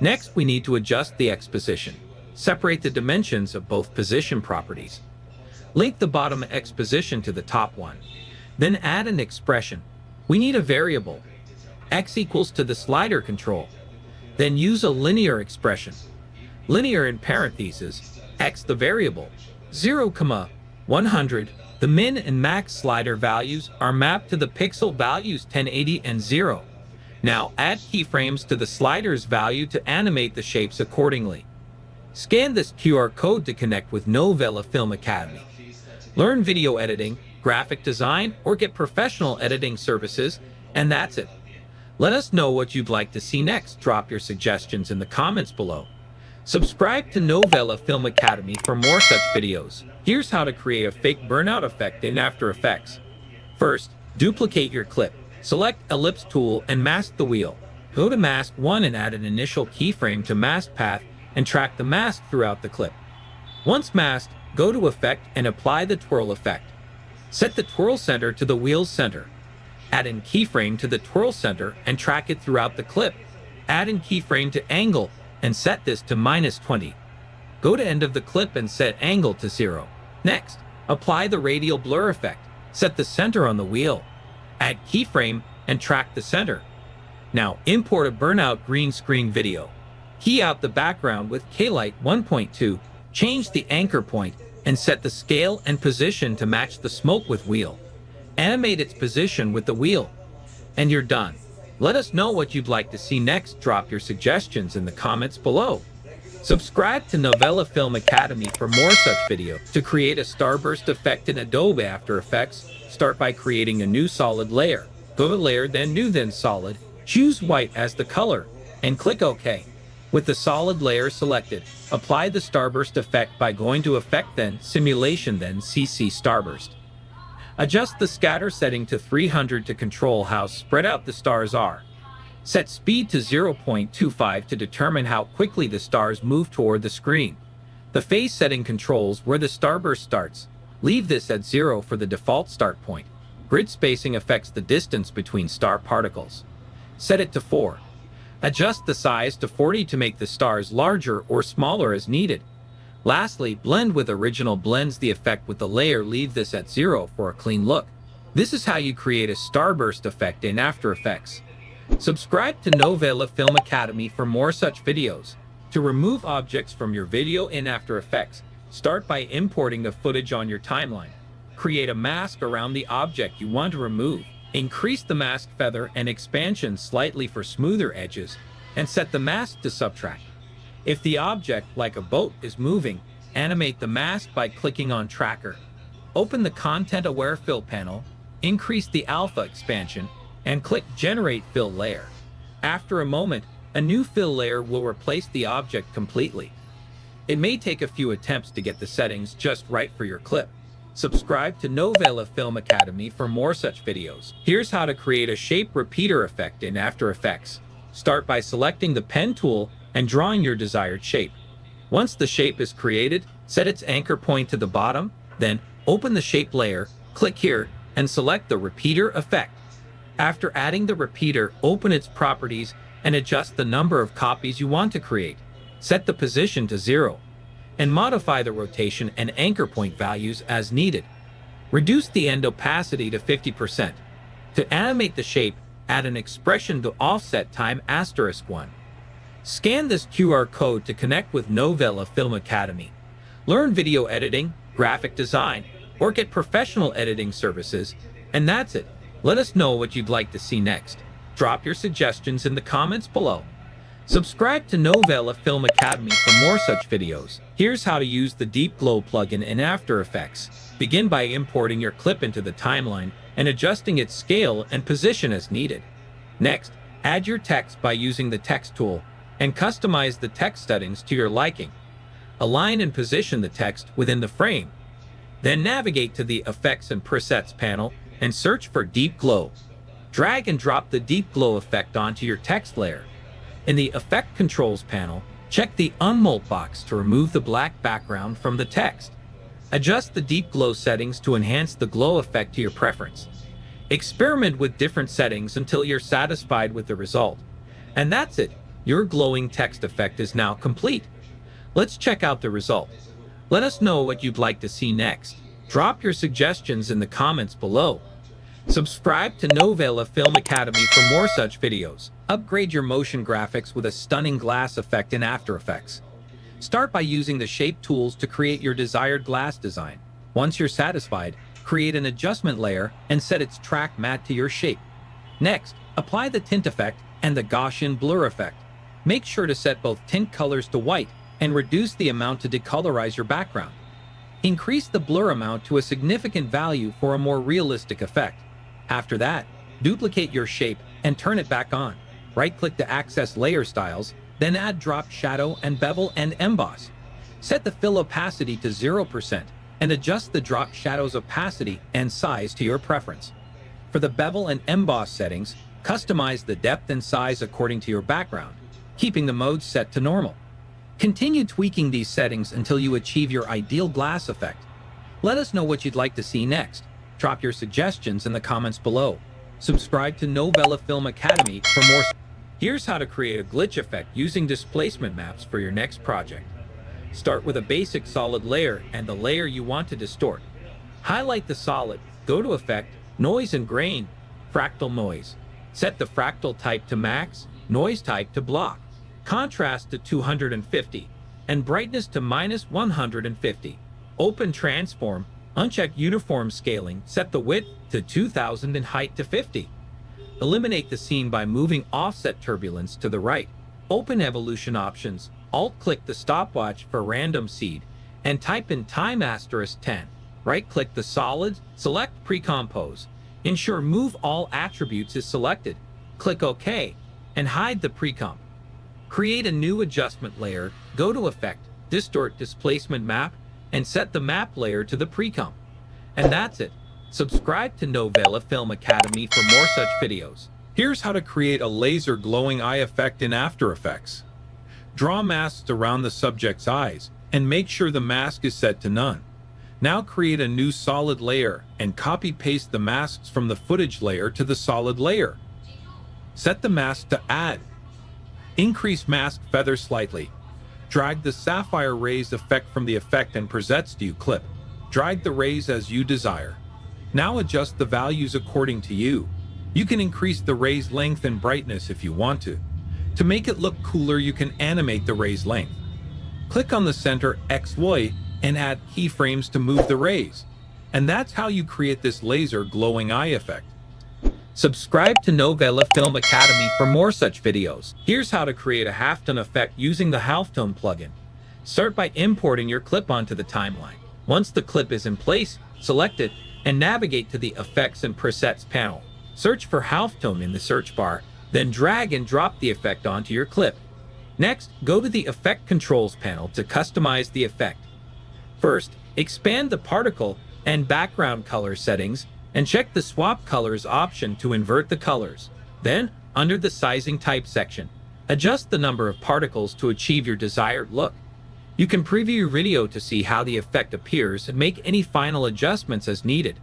Next, we need to adjust the X position. Separate the dimensions of both position properties. Link the bottom X position to the top one. Then add an expression. We need a variable, X equals to the slider control. Then use a linear expression. Linear in parentheses, X the variable, 0, 100. The min and max slider values are mapped to the pixel values 1080 and 0. Now add keyframes to the slider's value to animate the shapes accordingly. Scan this QR code to connect with Novela Film Academy. Learn video editing, graphic design, or get professional editing services, and that's it. Let us know what you'd like to see next. Drop your suggestions in the comments below. Subscribe to Novela Film Academy for more such videos. Here's how to create a fake burnout effect in After Effects. First, duplicate your clip. Select Ellipse tool and mask the wheel. Go to Mask 1 and add an initial keyframe to mask path and track the mask throughout the clip. Once masked, Go to Effect and apply the twirl effect. Set the twirl center to the wheel's center. Add in keyframe to the twirl center and track it throughout the clip. Add in keyframe to angle and set this to -20. Go to end of the clip and set angle to 0. Next, apply the radial blur effect. Set the center on the wheel. Add keyframe and track the center. Now import a burnout green screen video. Key out the background with K-Light 1.2, change the anchor point, and set the scale and position to match the smoke with wheel. Animate its position with the wheel. And you're done. Let us know what you'd like to see next. Drop your suggestions in the comments below. Subscribe to Novela Film Academy for more such videos. To create a starburst effect in Adobe After Effects, start by creating a new solid layer. Go to Layer, then New, then Solid. Choose white as the color, and click OK. With the solid layer selected, apply the starburst effect by going to Effect, then Simulation, then CC Starburst. Adjust the scatter setting to 300 to control how spread out the stars are. Set speed to 0.25 to determine how quickly the stars move toward the screen. The phase setting controls where the starburst starts. Leave this at 0 for the default start point. Grid spacing affects the distance between star particles. Set it to 4. Adjust the size to 40 to make the stars larger or smaller as needed. Lastly, blend with original blends the effect with the layer. Leave this at 0 for a clean look. This is how you create a starburst effect in After Effects. Subscribe to Novela Film Academy for more such videos. To remove objects from your video in After Effects, start by importing the footage on your timeline. Create a mask around the object you want to remove. Increase the mask feather and expansion slightly for smoother edges, and set the mask to subtract. If the object, like a boat, is moving, animate the mask by clicking on Tracker. Open the Content Aware Fill panel, increase the alpha expansion, and click Generate Fill Layer. After a moment, a new fill layer will replace the object completely. It may take a few attempts to get the settings just right for your clip. Subscribe to Novela Film Academy for more such videos. Here's how to create a shape repeater effect in After Effects. Start by selecting the pen tool and drawing your desired shape. Once the shape is created, set its anchor point to the bottom, then open the shape layer, click here, and select the repeater effect. After adding the repeater, open its properties and adjust the number of copies you want to create. Set the position to 0. And modify the rotation and anchor point values as needed. Reduce the end opacity to 50%. To animate the shape, add an expression to offset time *1. Scan this QR code to connect with Novela Film Academy. Learn video editing, graphic design, or get professional editing services. And that's it. Let us know what you'd like to see next. Drop your suggestions in the comments below. Subscribe to Novela Film Academy for more such videos. Here's how to use the Deep Glow plugin in After Effects. Begin by importing your clip into the timeline and adjusting its scale and position as needed. Next, add your text by using the text tool and customize the text settings to your liking. Align and position the text within the frame. Then navigate to the Effects and Presets panel and search for Deep Glow. Drag and drop the Deep Glow effect onto your text layer. In the Effect Controls panel, check the Unmold box to remove the black background from the text. Adjust the Deep Glow settings to enhance the glow effect to your preference. Experiment with different settings until you're satisfied with the result. And that's it. Your glowing text effect is now complete. Let's check out the result. Let us know what you'd like to see next. Drop your suggestions in the comments below. Subscribe to Novela Film Academy for more such videos. Upgrade your motion graphics with a stunning glass effect in After Effects. Start by using the shape tools to create your desired glass design. Once you're satisfied, create an adjustment layer and set its track matte to your shape. Next, apply the tint effect and the Gaussian blur effect. Make sure to set both tint colors to white and reduce the amount to decolorize your background. Increase the blur amount to a significant value for a more realistic effect. After that, duplicate your shape and turn it back on. Right-click to access layer styles, then add drop shadow and bevel and emboss. Set the fill opacity to 0% and adjust the drop shadow's opacity and size to your preference. For the bevel and emboss settings, customize the depth and size according to your background, keeping the modes set to normal. Continue tweaking these settings until you achieve your ideal glass effect. Let us know what you'd like to see next. Drop your suggestions in the comments below. Subscribe to Novela Film Academy for more. Here's how to create a glitch effect using displacement maps for your next project. Start with a basic solid layer and the layer you want to distort. Highlight the solid, go to Effect, Noise and Grain, Fractal Noise. Set the fractal type to max, noise type to block, contrast to 250, and brightness to -150. Open Transform, uncheck Uniform Scaling, set the width to 2000 and height to 50. Eliminate the scene by moving Offset Turbulence to the right. Open Evolution Options, Alt-click the stopwatch for random seed, and type in time *10. Right-click the solid, select Precompose. Ensure Move All Attributes is selected. Click OK, and hide the precomp. Create a new adjustment layer, go to Effect, Distort Displacement Map, and set the map layer to the precomp. And that's it. Subscribe to Novela Film Academy for more such videos. Here's how to create a laser glowing eye effect in After Effects. Draw masks around the subject's eyes and make sure the mask is set to none. Now create a new solid layer and copy-paste the masks from the footage layer to the solid layer. Set the mask to Add. Increase mask feather slightly. Drag the sapphire rays effect from the Effect and Presets to clip. Drag the rays as you desire. Now adjust the values according to you. You can increase the ray's length and brightness if you want to. To make it look cooler, you can animate the ray's length. Click on the center XY and add keyframes to move the rays. And that's how you create this laser glowing eye effect. Subscribe to Novela Film Academy for more such videos. Here's how to create a halftone effect using the halftone plugin. Start by importing your clip onto the timeline. Once the clip is in place, select it and navigate to the Effects and Presets panel. Search for halftone in the search bar, then drag and drop the effect onto your clip. Next, go to the Effect Controls panel to customize the effect. First, expand the particle and background color settings and check the Swap Colors option to invert the colors. Then, under the Sizing Type section, adjust the number of particles to achieve your desired look. You can preview your video to see how the effect appears and make any final adjustments as needed.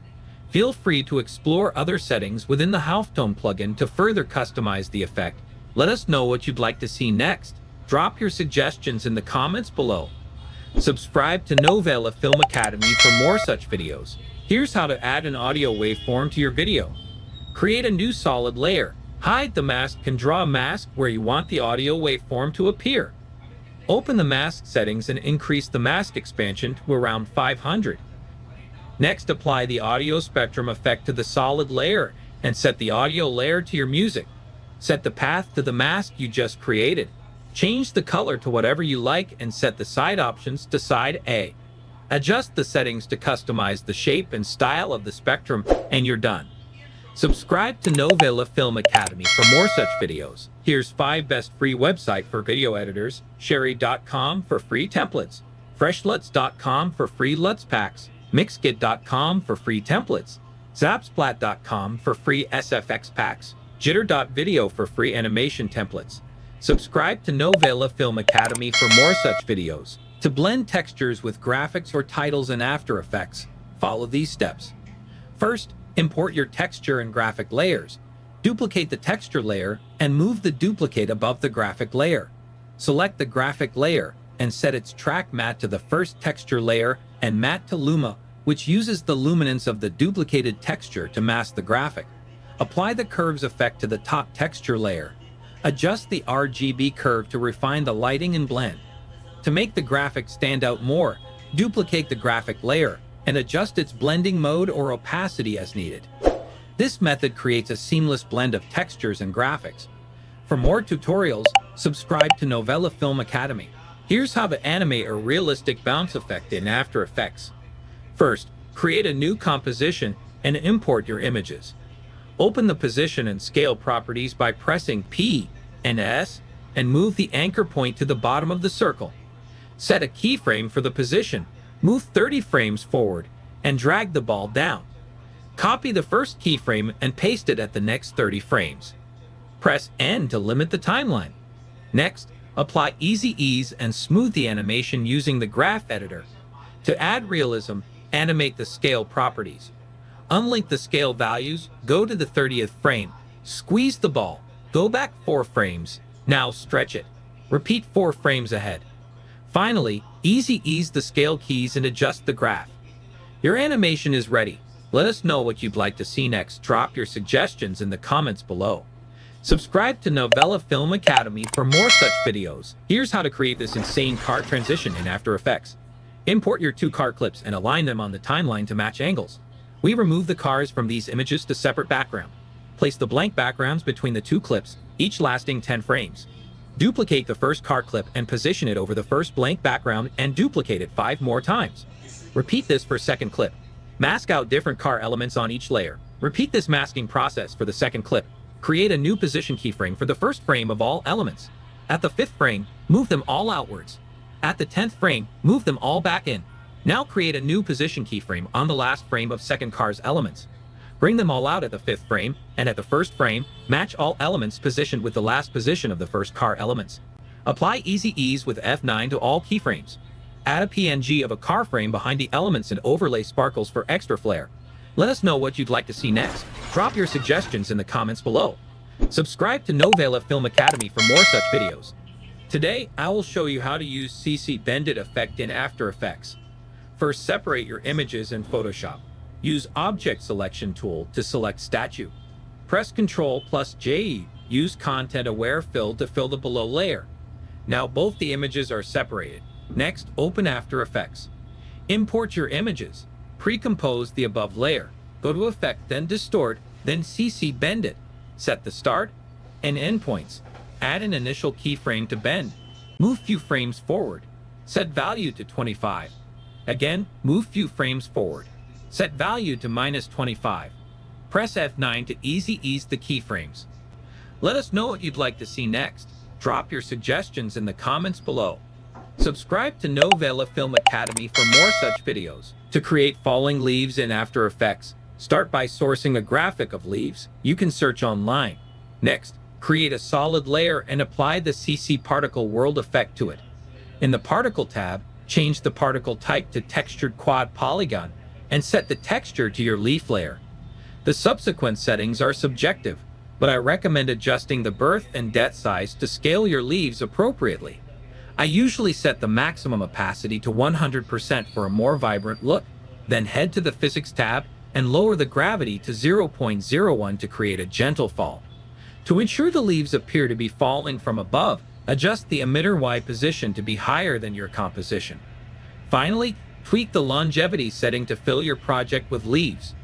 Feel free to explore other settings within the halftone plugin to further customize the effect. Let us know what you'd like to see next. Drop your suggestions in the comments below. Subscribe to Novela Film Academy for more such videos. Here's how to add an audio waveform to your video. Create a new solid layer. Hide the mask and draw a mask where you want the audio waveform to appear. Open the mask settings and increase the mask expansion to around 500. Next, apply the audio spectrum effect to the solid layer and set the audio layer to your music. Set the path to the mask you just created. Change the color to whatever you like and set the side options to side A. Adjust the settings to customize the shape and style of the spectrum, and you're done. Subscribe to Novela Film Academy for more such videos. Here's 5 best free website for video editors: Sherry.com for free templates, FreshLuts.com for free LUTs packs, Mixkit.com for free templates, Zapsplat.com for free SFX packs, Jitter.video for free animation templates. Subscribe to Novela Film Academy for more such videos. To blend textures with graphics or titles in After Effects, follow these steps. First, import your texture and graphic layers. Duplicate the texture layer and move the duplicate above the graphic layer. Select the graphic layer and set its track matte to the first texture layer and matte to Luma, which uses the luminance of the duplicated texture to mask the graphic. Apply the curves effect to the top texture layer. Adjust the RGB curve to refine the lighting and blend. To make the graphic stand out more, duplicate the graphic layer and adjust its blending mode or opacity as needed. This method creates a seamless blend of textures and graphics. For more tutorials, subscribe to Novela Film Academy. Here's how to animate a realistic bounce effect in After Effects. First, create a new composition and import your images. Open the position and scale properties by pressing P and S and move the anchor point to the bottom of the circle. Set a keyframe for the position, move 30 frames forward, and drag the ball down. Copy the first keyframe and paste it at the next 30 frames. Press N to limit the timeline. Next, Apply Easy Ease and smooth the animation using the graph editor. To add realism, animate the scale properties. Unlink the scale values, go to the 30th frame, squeeze the ball, go back 4 frames, now stretch it. Repeat 4 frames ahead. Finally, Easy Ease the scale keys and adjust the graph. Your animation is ready. Let us know what you'd like to see next. Drop your suggestions in the comments below. Subscribe to Novela Film Academy for more such videos. Here's how to create this insane car transition in After Effects. Import your 2 car clips and align them on the timeline to match angles. We remove the cars from these images to separate background. Place the blank backgrounds between the 2 clips, each lasting 10 frames. Duplicate the first car clip and position it over the first blank background and duplicate it 5 more times. Repeat this for second clip. Mask out different car elements on each layer. Repeat this masking process for the second clip. Create a new position keyframe for the first frame of all elements. At the 5th frame, move them all outwards. At the 10th frame, move them all back in. Now create a new position keyframe on the last frame of second car's elements. Bring them all out at the 5th frame, and at the 1st frame, match all elements positioned with the last position of the first car elements. Apply Easy Ease with F9 to all keyframes. Add a PNG of a car frame behind the elements and overlay sparkles for extra flair. Let us know what you'd like to see next. Drop your suggestions in the comments below. Subscribe to Novela Film Academy for more such videos. Today, I will show you how to use CC Bendit effect in After Effects. First, separate your images in Photoshop. Use Object Selection tool to select statue. Press Ctrl+J. Use Content Aware Fill to fill the below layer. Now both the images are separated. Next, open After Effects. Import your images. Pre-compose the above layer. Go to Effect, then Distort, then CC Bendit. Set the start and end points. Add an initial keyframe to bend. Move few frames forward. Set value to 25. Again, move few frames forward. Set value to -25. Press F9 to Easy Ease the keyframes. Let us know what you'd like to see next. Drop your suggestions in the comments below. Subscribe to Novela Film Academy for more such videos. To create falling leaves in After Effects, start by sourcing a graphic of leaves. You can search online. Next, create a solid layer and apply the CC Particle World effect to it. In the Particle tab, change the particle type to Textured Quad Polygon and set the texture to your leaf layer. The subsequent settings are subjective, but I recommend adjusting the birth and death size to scale your leaves appropriately. I usually set the maximum opacity to 100% for a more vibrant look, then head to the Physics tab and lower the gravity to 0.01 to create a gentle fall. To ensure the leaves appear to be falling from above, adjust the emitter Y position to be higher than your composition. Finally, tweak the longevity setting to fill your project with leaves.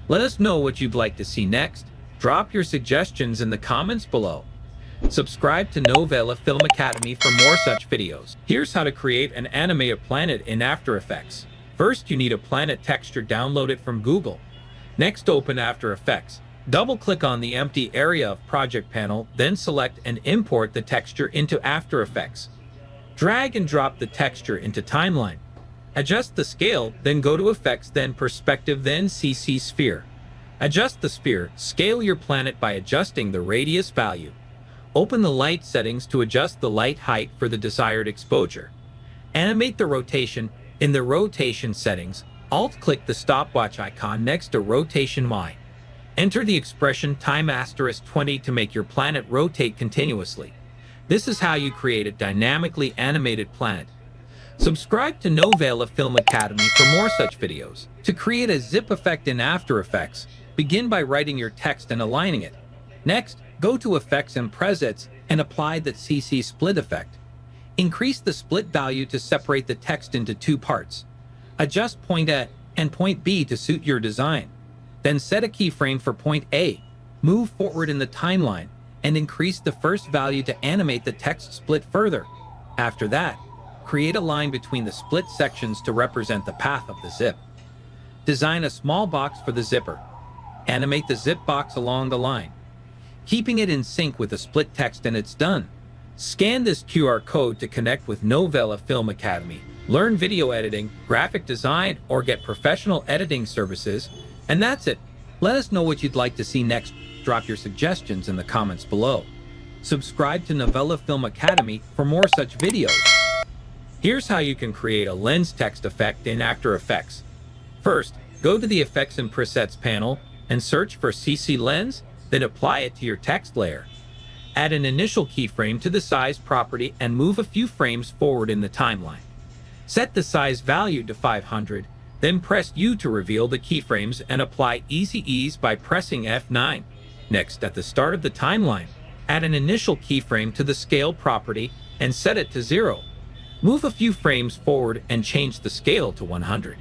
Let us know what you'd like to see next. Drop your suggestions in the comments below. Subscribe to Novela Film Academy for more such videos. Here's how to create and animate a planet in After Effects. First, you need a planet texture. Download it from Google. Next, open After Effects. Double-click on the empty area of Project Panel, then select and import the texture into After Effects. Drag and drop the texture into Timeline. Adjust the scale, then go to Effects, then Perspective, then CC Sphere. Adjust the sphere. Scale your planet by adjusting the radius value. Open the light settings to adjust the light height for the desired exposure. Animate the rotation. In the rotation settings, alt-click the stopwatch icon next to Rotation Y. Enter the expression time *20 to make your planet rotate continuously. This is how you create a dynamically animated planet. Subscribe to Novela Film Academy for more such videos. To create a zip effect in After Effects, begin by writing your text and aligning it. Next, go to Effects and Presets and apply the CC Split effect. Increase the split value to separate the text into 2 parts. Adjust point A and point B to suit your design. Then set a keyframe for point A. Move forward in the timeline and increase the first value to animate the text split further. After that, create a line between the split sections to represent the path of the zip. Design a small box for the zipper. Animate the zip box along the line, keeping it in sync with the split text, and it's done. Scan this QR code to connect with Novela Film Academy. Learn video editing, graphic design, or get professional editing services. And that's it. Let us know what you'd like to see next. Drop your suggestions in the comments below. Subscribe to Novela Film Academy for more such videos. Here's how you can create a lens text effect in After Effects. First, go to the Effects and Presets panel and search for CC Lens, then apply it to your text layer. Add an initial keyframe to the size property and move a few frames forward in the timeline. Set the size value to 500, then press U to reveal the keyframes and apply Easy Ease by pressing F9. Next, at the start of the timeline, add an initial keyframe to the scale property and set it to 0. Move a few frames forward and change the scale to 100.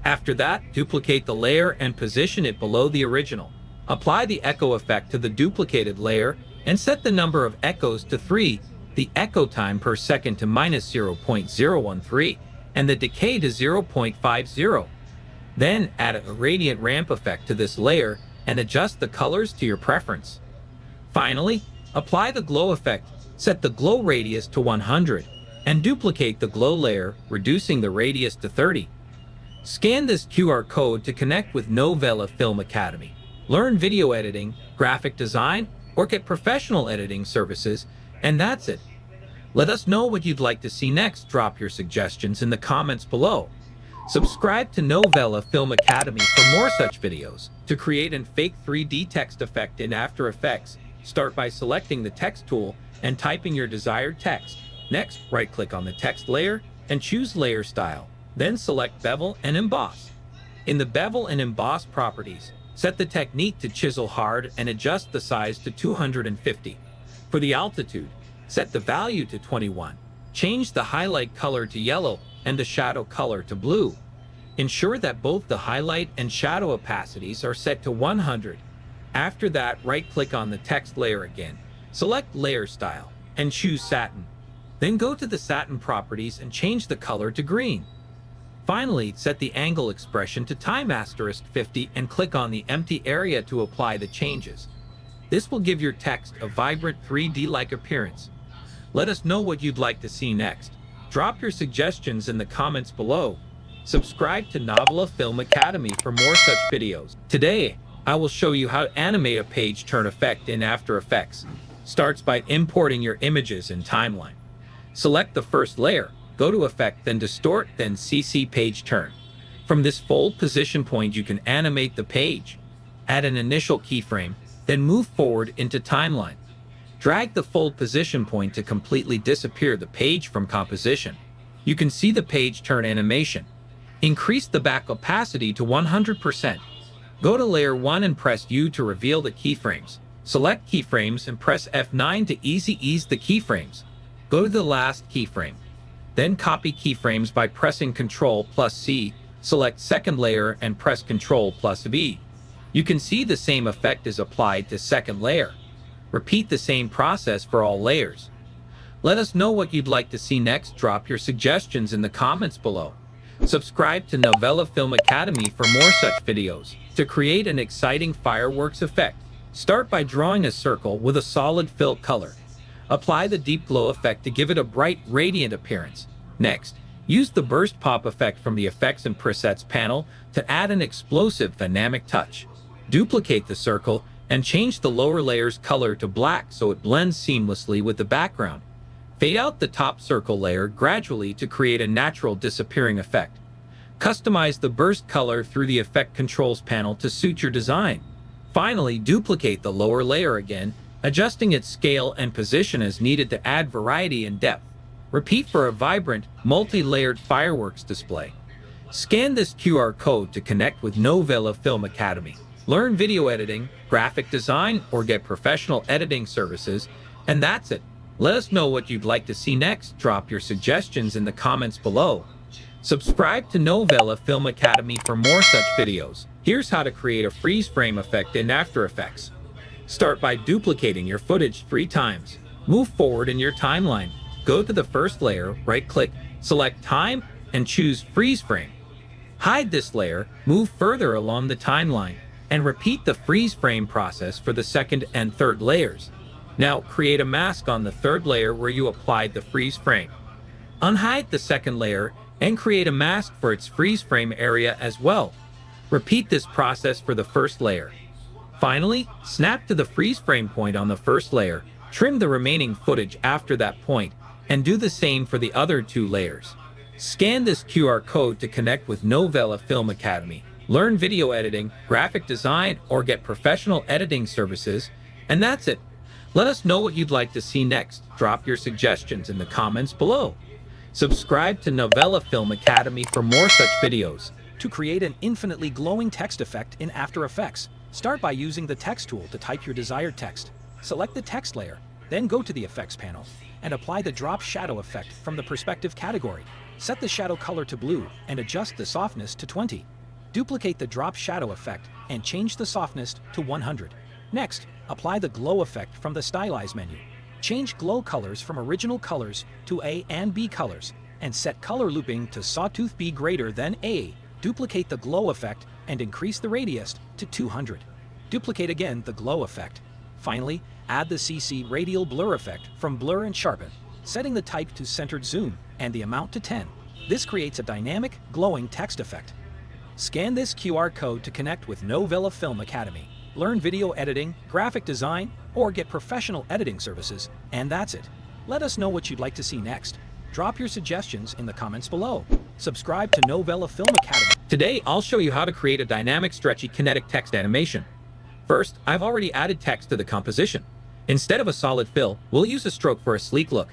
After that, duplicate the layer and position it below the original. Apply the echo effect to the duplicated layer and set the number of echoes to 3, the echo time per second to -0.013, and the decay to 0.50. Then add a radiant ramp effect to this layer and adjust the colors to your preference. Finally, apply the glow effect, set the glow radius to 100, and duplicate the glow layer, reducing the radius to 30. Scan this QR code to connect with Novela Film Academy. Learn video editing, graphic design, or get professional editing services, and that's it. Let us know what you'd like to see next. Drop your suggestions in the comments below. Subscribe to Novela Film Academy for more such videos. To create a fake 3D text effect in After Effects, start by selecting the text tool and typing your desired text. Next, right-click on the text layer and choose Layer Style. Then select Bevel and Emboss. In the Bevel and Emboss properties, set the technique to chisel hard and adjust the size to 250. For the altitude, set the value to 21. Change the highlight color to yellow and the shadow color to blue. Ensure that both the highlight and shadow opacities are set to 100. After that, right-click on the text layer again, select Layer Style, and choose Satin. Then go to the Satin properties and change the color to green. Finally, set the angle expression to time *50 and click on the empty area to apply the changes. This will give your text a vibrant 3D-like appearance. Let us know what you'd like to see next. Drop your suggestions in the comments below. Subscribe to Novela Film Academy for more such videos. Today, I will show you how to animate a page turn effect in After Effects. Starts by importing your images in timeline. Select the first layer, go to Effect, then Distort, then CC Page Turn. From this fold position point, you can animate the page. Add an initial keyframe, then move forward into timeline. Drag the fold position point to completely disappear the page from composition. You can see the page turn animation. Increase the back opacity to 100%. Go to Layer 1 and press U to reveal the keyframes. Select Keyframes and press F9 to Easy Ease the keyframes. Go to the last keyframe. Then copy keyframes by pressing Ctrl+C. Select second layer and press Ctrl+V. You can see the same effect is applied to second layer. Repeat the same process for all layers. Let us know what you'd like to see next. Drop your suggestions in the comments below. Subscribe to Novela Film Academy for more such videos. To create an exciting fireworks effect, start by drawing a circle with a solid fill color. Apply the deep glow effect to give it a bright, radiant appearance. Next, use the burst pop effect from the Effects and Presets panel to add an explosive, dynamic touch. Duplicate the circle and change the lower layer's color to black so it blends seamlessly with the background. Fade out the top circle layer gradually to create a natural disappearing effect. Customize the burst color through the Effect Controls panel to suit your design. Finally, duplicate the lower layer again, adjusting its scale and position as needed to add variety and depth. Repeat for a vibrant, multi-layered fireworks display. Scan this QR code to connect with Novela Film Academy. Learn video editing, graphic design, or get professional editing services, and that's it. Let us know what you'd like to see next. Drop your suggestions in the comments below. Subscribe to Novela Film Academy for more such videos. Here's how to create a freeze frame effect in After Effects. Start by duplicating your footage 3 times. Move forward in your timeline. Go to the first layer, right-click, select Time, and choose Freeze Frame. Hide this layer, move further along the timeline, and repeat the freeze frame process for the second and third layers. Now create a mask on the third layer where you applied the freeze frame. Unhide the second layer and create a mask for its freeze frame area as well. Repeat this process for the first layer. Finally, snap to the freeze frame point on the first layer, Trim the remaining footage after that point, and do the same for the other 2 layers. Scan this QR code to connect with Novela Film Academy. Learn video editing, graphic design, or get professional editing services, and that's it. Let us know what you'd like to see next. Drop your suggestions in the comments below. Subscribe to Novela Film Academy for more such videos. To create an infinitely glowing text effect in After Effects, start by using the text tool to type your desired text. Select the text layer, then go to the Effects panel, and apply the Drop Shadow effect from the Perspective category. Set the shadow color to blue and adjust the softness to 20. Duplicate the Drop Shadow effect and change the softness to 100. Next, apply the Glow effect from the Stylize menu. Change glow colors from original colors to A and B colors, and set color looping to Sawtooth B greater than A. Duplicate the Glow effect and increase the radius to 200. Duplicate again the Glow effect. Finally, add the CC Radial Blur effect from Blur and Sharpen, setting the type to Centered Zoom and the amount to 10. This creates a dynamic, glowing text effect. Scan this QR code to connect with Novela Film Academy. Learn video editing, graphic design, or get professional editing services, and that's it. Let us know what you'd like to see next. Drop your suggestions in the comments below. Subscribe to Novela Film Academy. Today, I'll show you how to create a dynamic, stretchy, kinetic text animation. First, I've already added text to the composition. Instead of a solid fill, we'll use a stroke for a sleek look.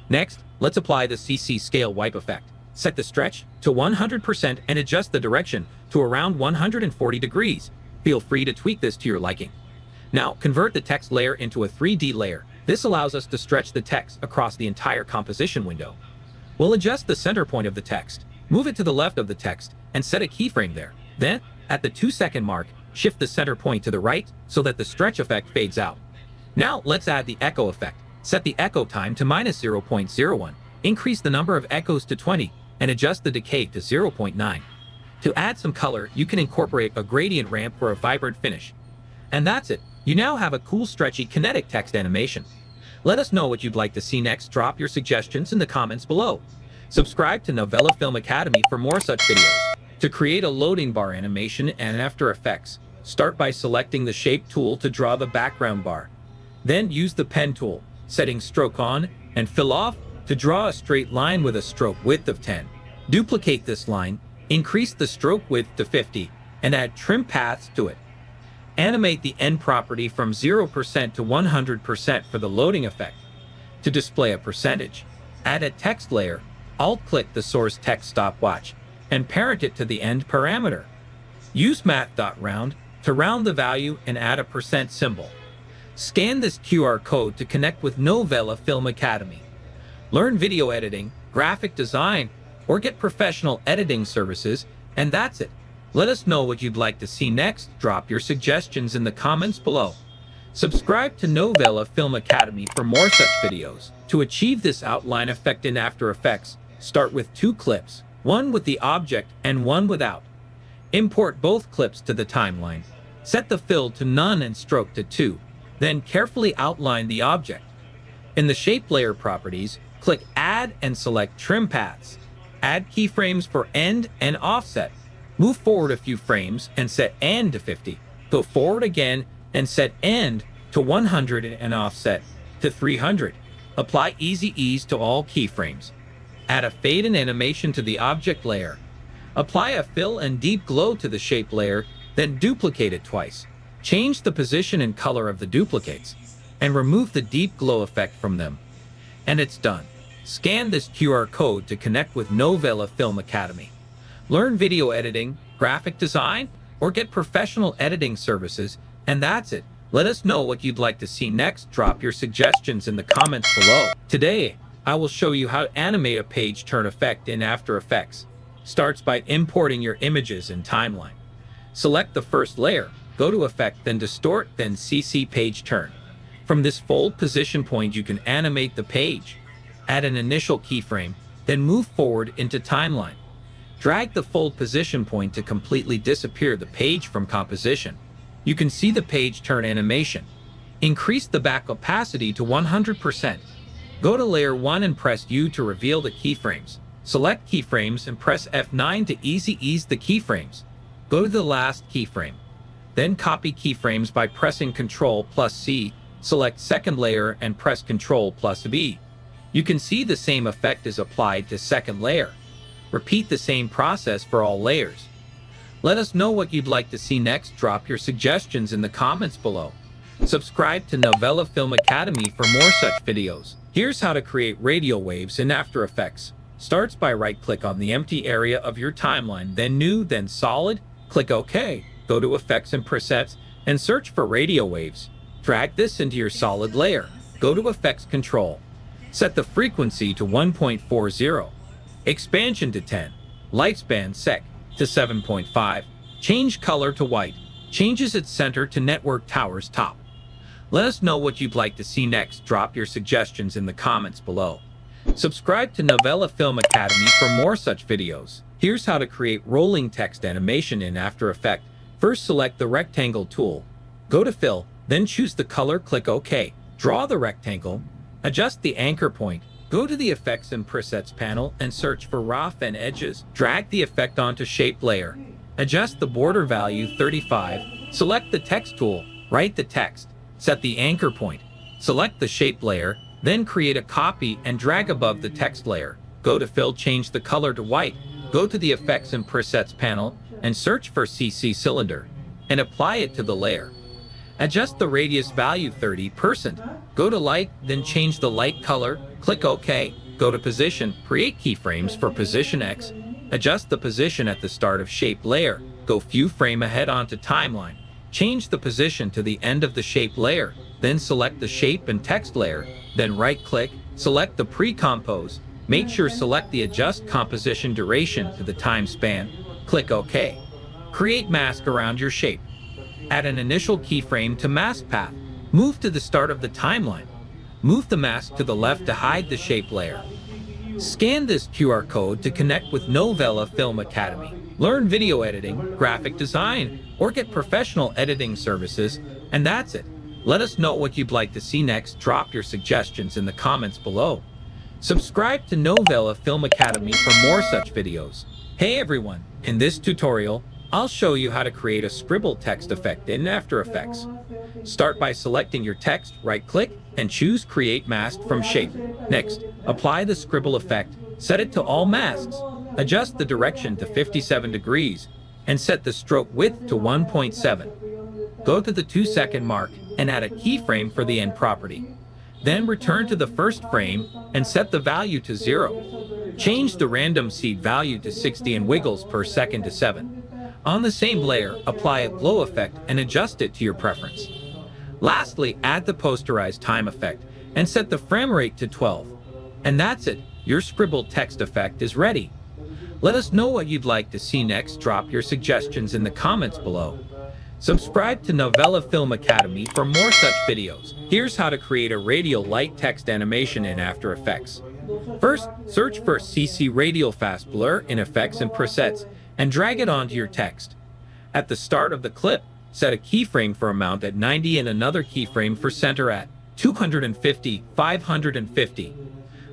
Next, let's apply the CC Scale Wipe effect. Set the stretch to 100% and adjust the direction to around 140 degrees. Feel free to tweak this to your liking. Now, convert the text layer into a 3D layer. This allows us to stretch the text across the entire composition window. We'll adjust the center point of the text, move it to the left of the text, and set a keyframe there. Then, at the 2-second mark, shift the center point to the right so that the stretch effect fades out. Now, let's add the echo effect. Set the echo time to -0.01. Increase the number of echoes to 20 and adjust the decay to 0.9. To add some color, you can incorporate a gradient ramp for a vibrant finish. And that's it. You now have a cool, stretchy, kinetic text animation. Let us know what you'd like to see next. Drop your suggestions in the comments below. Subscribe to Novela Film Academy for more such videos. To create a loading bar animation and After Effects, start by selecting the Shape tool to draw the background bar. Then use the Pen tool, setting Stroke on and Fill off to draw a straight line with a stroke width of 10. Duplicate this line, increase the stroke width to 50, and add trim paths to it. Animate the end property from 0% to 100% for the loading effect. To display a percentage, add a text layer, alt-click the source text stopwatch, and parent it to the end parameter. Use math.round to round the value and add a % symbol. Scan this QR code to connect with Novela Film Academy. Learn video editing, graphic design, or get professional editing services, and that's it. Let us know what you'd like to see next. Drop your suggestions in the comments below. Subscribe to Novela Film Academy for more such videos. To achieve this outline effect in After Effects, start with 2 clips, one with the object and one without. Import both clips to the timeline. Set the fill to none and stroke to 2. Then carefully outline the object. In the Shape Layer properties, click Add and select Trim Paths. Add keyframes for end and offset. Move forward a few frames and set end to 50. Go forward again and set end to 100 and offset to 300. Apply Easy Ease to all keyframes. Add a fade and animation to the object layer. Apply a fill and deep glow to the shape layer, then duplicate it twice. Change the position and color of the duplicates, and remove the deep glow effect from them. And it's done. Scan this QR code to connect with Novela Film Academy. Learn video editing, graphic design, or get professional editing services, and that's it. Let us know what you'd like to see next. Drop your suggestions in the comments below. Today, I will show you how to animate a page turn effect in After Effects. Starts by importing your images in timeline. Select the first layer, go to Effect, then Distort, then CC Page Turn. From this fold position point, you can animate the page. Add an initial keyframe, then move forward into timeline. Drag the fold position point to completely disappear the page from composition. You can see the page turn animation. Increase the back opacity to 100%. Go to Layer 1 and press U to reveal the keyframes. Select keyframes and press F9 to easy ease the keyframes. Go to the last keyframe. Then copy keyframes by pressing Ctrl+C. select second layer and press Ctrl+B. You can see the same effect is applied to second layer. Repeat the same process for all layers. Let us know what you'd like to see next. Drop your suggestions in the comments below. Subscribe to Novela Film Academy for more such videos. Here's how to create radio waves in After Effects. Starts by right-click on the empty area of your timeline, then New, then Solid. Click OK. Go to Effects and Presets and search for radio waves. Drag this into your solid layer. Go to Effects Control. Set the frequency to 1.40. Expansion to 10. Lifespan sec to 7.5. Change color to white. Changes its center to Network Tower's top. Let us know what you'd like to see next. Drop your suggestions in the comments below. Subscribe to Novela Film Academy for more such videos. Here's how to create rolling text animation in After Effects. First, select the rectangle tool. Go to Fill, then choose the color. Click OK. Draw the rectangle. Adjust the anchor point. Go to the Effects and Presets panel and search for Rough and Edges. Drag the effect onto Shape layer. Adjust the border value 35. Select the Text tool. Write the text. Set the anchor point. Select the Shape layer. Then create a copy and drag above the text layer. Go to Fill, change the color to white. Go to the Effects and Presets panel and search for CC Cylinder and apply it to the layer. Adjust the radius value 30%. Go to Light, then change the light color. Click OK. Go to Position, create keyframes for Position X. Adjust the position at the start of Shape layer. Go few frame ahead onto Timeline. Change the position to the end of the Shape layer. Then select the Shape and Text layer. Then right-click, select the Pre-Compose. Make sure select the Adjust Composition Duration to the time span. Click OK. Create mask around your shape. Add an initial keyframe to Mask Path. Move to the start of the timeline. Move the mask to the left to hide the shape layer. Scan this QR code to connect with Novela Film Academy. Learn video editing, graphic design, or get professional editing services, and that's it. Let us know what you'd like to see next. Drop your suggestions in the comments below. Subscribe to Novela Film Academy for more such videos. Hey everyone, in this tutorial, I'll show you how to create a scribble text effect in After Effects. Start by selecting your text, right-click, and choose Create Mask from Shape. Next, apply the scribble effect, set it to all masks, adjust the direction to 57 degrees, and set the stroke width to 1.7. Go to the 2-second mark and add a keyframe for the end property. Then return to the first frame and set the value to 0. Change the random seed value to 60 and wiggles per second to 7. On the same layer, apply a glow effect and adjust it to your preference. Lastly, add the posterized time effect and set the frame rate to 12. And that's it, your scribbled text effect is ready. Let us know what you'd like to see next. Drop your suggestions in the comments below. Subscribe to Novela Film Academy for more such videos. Here's how to create a radial light text animation in After Effects. First, search for CC Radial Fast Blur in Effects and Presets and drag it onto your text. At the start of the clip, set a keyframe for amount at 90 and another keyframe for center at 250, 550.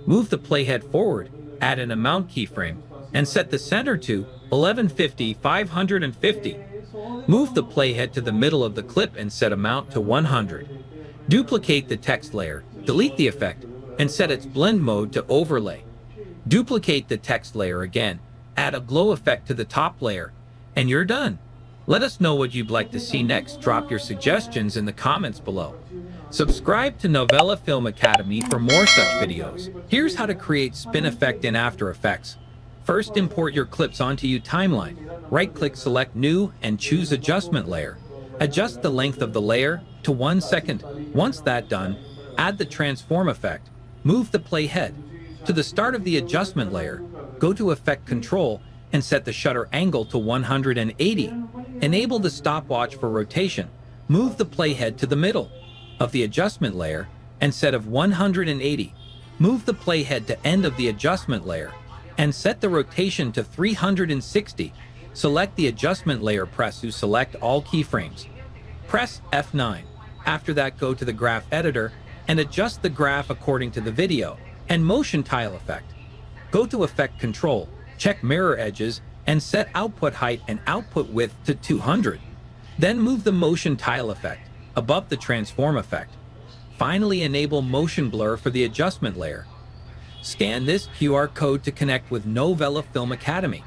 Move the playhead forward, add an amount keyframe, and set the center to 1150, 550. Move the playhead to the middle of the clip and set amount to 100. Duplicate the text layer, delete the effect, and set its blend mode to overlay. Duplicate the text layer again, add a glow effect to the top layer, and you're done. Let us know what you'd like to see next. Drop your suggestions in the comments below. Subscribe to Novela Film Academy for more such videos. Here's how to create spin effect in After Effects. First, import your clips onto your timeline. Right-click, select New, and choose Adjustment Layer. Adjust the length of the layer to 1 second. Once that's done, add the Transform effect. Move the playhead to the start of the adjustment layer. Go to Effect Control and set the shutter angle to 180. Enable the stopwatch for rotation. Move the playhead to the middle of the adjustment layer and set of 180. Move the playhead to end of the adjustment layer and set the rotation to 360. Select the adjustment layer, press to select all keyframes. Press F9. After that, go to the graph editor and adjust the graph according to the video and motion tile effect. Go to Effect Control, check mirror edges, and set output height and output width to 200. Then move the motion tile effect above the transform effect. Finally, enable motion blur for the adjustment layer. Scan this QR code to connect with Novela Film Academy.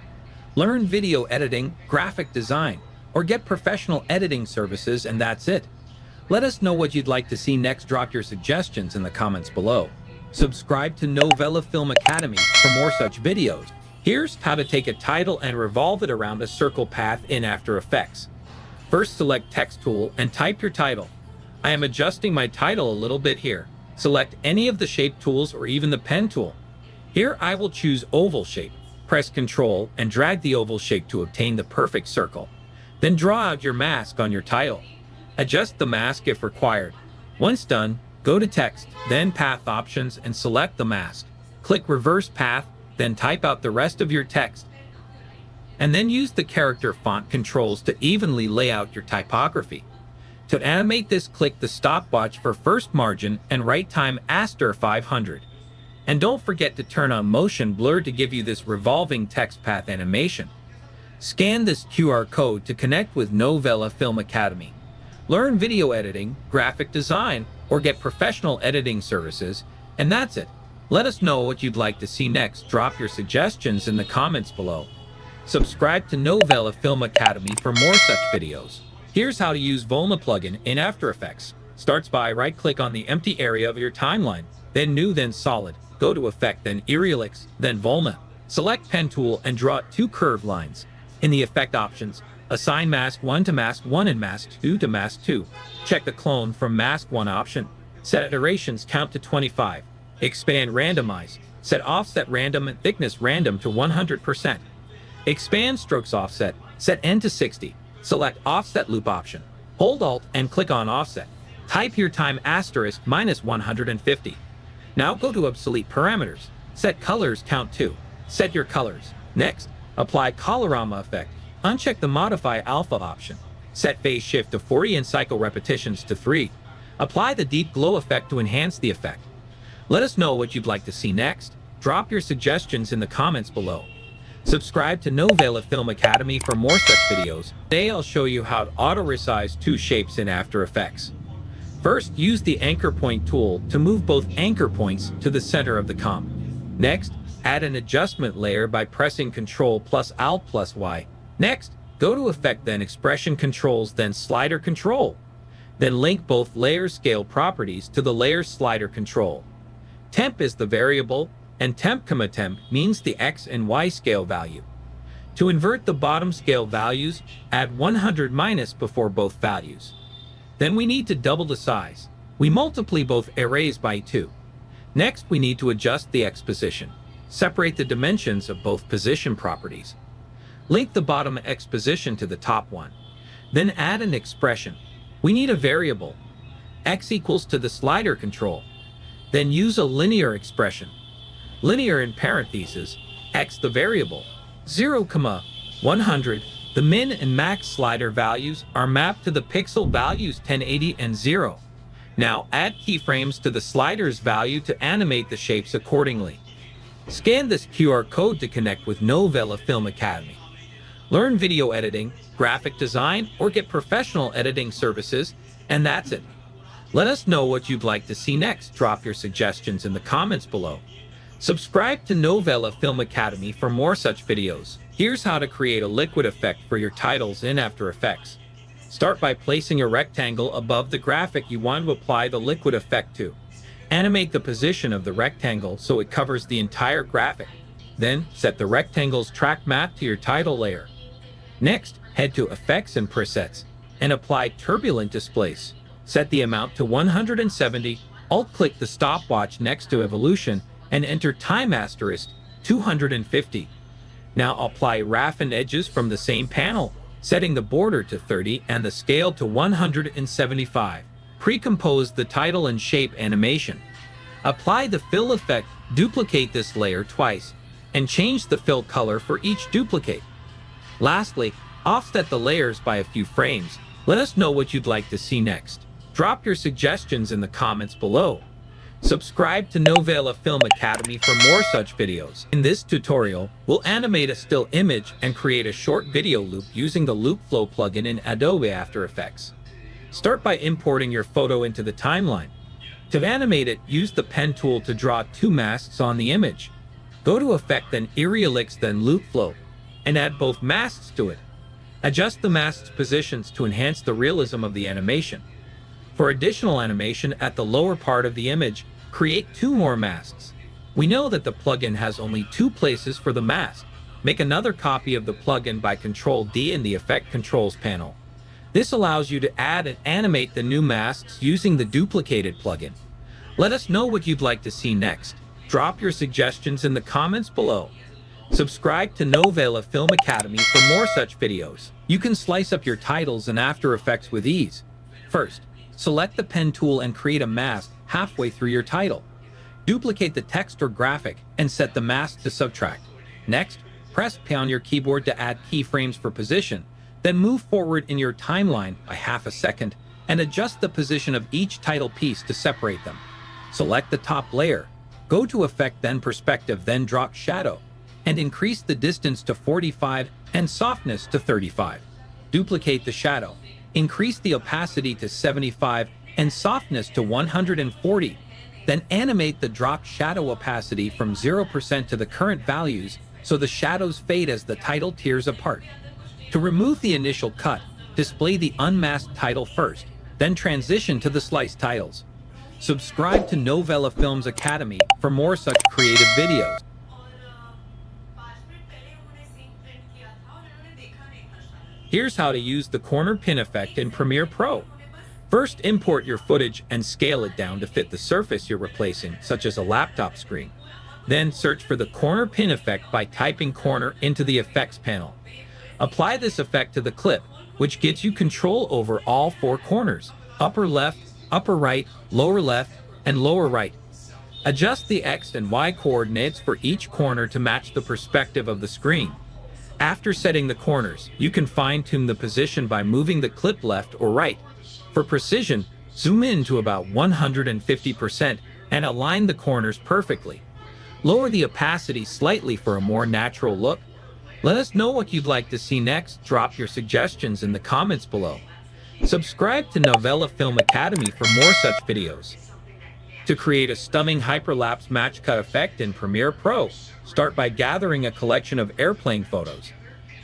Learn video editing, graphic design, or get professional editing services, and that's it. Let us know what you'd like to see next. Drop your suggestions in the comments below. Subscribe to Novela Film Academy for more such videos. Here's how to take a title and revolve it around a circle path in After Effects. First, select Text tool and type your title. I am adjusting my title a little bit here. Select any of the shape tools or even the pen tool. Here I will choose oval shape. Press Ctrl and drag the oval shape to obtain the perfect circle. Then draw out your mask on your title. Adjust the mask if required. Once done, go to Text, then Path Options and select the mask. Click Reverse Path, then type out the rest of your text. And then use the character font controls to evenly lay out your typography. To animate this, click the stopwatch for first margin and write time *500. And don't forget to turn on motion blur to give you this revolving text path animation. Scan this QR code to connect with Novela Film Academy. Learn video editing, graphic design, or get professional editing services, and that's it. Let us know what you'd like to see next. Drop your suggestions in the comments below. Subscribe to Novela Film Academy for more such videos. Here's how to use Volma plugin in After Effects. Starts by right-click on the empty area of your timeline, then New, then Solid. Go to Effect, then Aerialix, then Volma. Select Pen tool and draw 2 curved lines. In the Effect options, assign Mask 1 to Mask 1 and Mask 2 to Mask 2. Check the Clone from Mask 1 option. Set iterations count to 25. Expand Randomize. Set Offset Random and Thickness Random to 100%. Expand Strokes Offset. Set N to 60. Select Offset Loop option. Hold Alt and click on Offset. Type your time *150. Now go to Obsolete Parameters. Set Colors count to. Set your colors. Next, apply Colorama effect. Uncheck the Modify Alpha option. Set Phase Shift to 40 and Cycle Repetitions to 3. Apply the Deep Glow effect to enhance the effect. Let us know what you'd like to see next. Drop your suggestions in the comments below. Subscribe to Novela Film Academy for more such videos. Today I'll show you how to auto-resize 2 shapes in After Effects. First, use the Anchor Point tool to move both anchor points to the center of the comp. Next, add an adjustment layer by pressing Ctrl plus Alt plus Y. Next, go to Effect, then Expression Controls, then Slider Control. Then link both layer scale properties to the layer slider control. Temp is the variable, and temp, means the X and Y scale value. To invert the bottom scale values, add 100- before both values. Then we need to double the size. We multiply both arrays by 2. Next, we need to adjust the X position. Separate the dimensions of both position properties. Link the bottom X position to the top one. Then add an expression. We need a variable, X equals to the slider control. Then use a linear expression. Linear in parentheses, X the variable, 0, 100. The min and max slider values are mapped to the pixel values 1080 and 0. Now add keyframes to the slider's value to animate the shapes accordingly. Scan this QR code to connect with Novela Film Academy. Learn video editing, graphic design, or get professional editing services, and that's it. Let us know what you'd like to see next. Drop your suggestions in the comments below. Subscribe to Novela Film Academy for more such videos. Here's how to create a liquid effect for your titles in After Effects. Start by placing a rectangle above the graphic you want to apply the liquid effect to. Animate the position of the rectangle so it covers the entire graphic. Then, set the rectangle's track map to your title layer. Next, head to Effects and Presets, and apply Turbulent Displace. Set the amount to 170, alt-click the stopwatch next to Evolution, and enter time *250. Now apply roughened edges from the same panel, setting the border to 30 and the scale to 175. Pre-compose the title and shape animation. Apply the fill effect, duplicate this layer twice, and change the fill color for each duplicate. Lastly, offset the layers by a few frames. Let us know what you'd like to see next. Drop your suggestions in the comments below. Subscribe to Novela Film Academy for more such videos. In this tutorial, we'll animate a still image and create a short video loop using the Loop Flow plugin in Adobe After Effects. Start by importing your photo into the timeline. To animate it, use the pen tool to draw two masks on the image. Go to Effect, then Aerialix, then Loop Flow, and add both masks to it. Adjust the mask's positions to enhance the realism of the animation. For additional animation at the lower part of the image, create two more masks. We know that the plugin has only two places for the mask. Make another copy of the plugin by Ctrl-D in the Effect Controls panel. This allows you to add and animate the new masks using the duplicated plugin. Let us know what you'd like to see next. Drop your suggestions in the comments below. Subscribe to Novela Film Academy for more such videos. You can slice up your titles in After Effects with ease. First, select the pen tool and create a mask halfway through your title. Duplicate the text or graphic and set the mask to subtract. Next, press P on your keyboard to add keyframes for position. Then move forward in your timeline by half a second and adjust the position of each title piece to separate them. Select the top layer. Go to Effect, then Perspective, then Drop Shadow, and increase the distance to 45 and softness to 35. Duplicate the shadow. Increase the opacity to 75 and softness to 140. Then animate the drop shadow opacity from 0% to the current values so the shadows fade as the title tears apart. To remove the initial cut, display the unmasked title first, then transition to the sliced titles. Subscribe to Novela Films Academy for more such creative videos. Here's how to use the corner pin effect in Premiere Pro. First, import your footage and scale it down to fit the surface you're replacing, such as a laptop screen. Then search for the corner pin effect by typing corner into the effects panel. Apply this effect to the clip, which gives you control over all four corners: upper left, upper right, lower left, and lower right. Adjust the X and Y coordinates for each corner to match the perspective of the screen. After setting the corners, you can fine-tune the position by moving the clip left or right. For precision, zoom in to about 150% and align the corners perfectly. Lower the opacity slightly for a more natural look. Let us know what you'd like to see next. Drop your suggestions in the comments below. Subscribe to Novela Film Academy for more such videos. To create a stunning hyperlapse match cut effect in Premiere Pro, start by gathering a collection of airplane photos.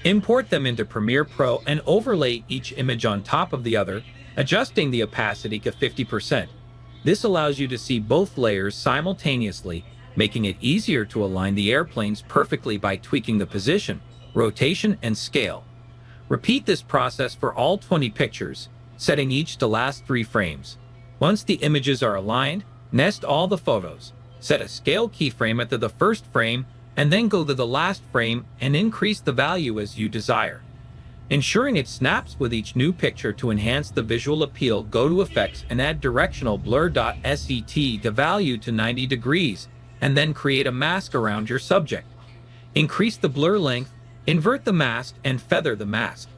Import them into Premiere Pro and overlay each image on top of the other, adjusting the opacity to 50%. This allows you to see both layers simultaneously, making it easier to align the airplanes perfectly by tweaking the position, rotation, and scale. Repeat this process for all 20 pictures, setting each to last 3 frames. Once the images are aligned, nest all the photos. Set a scale keyframe at the first frame, and then go to the last frame and increase the value as you desire. Ensuring it snaps with each new picture to enhance the visual appeal, go to Effects and add Directional Blur.set the value to 90 degrees, and then create a mask around your subject. Increase the blur length, invert the mask, and feather the mask.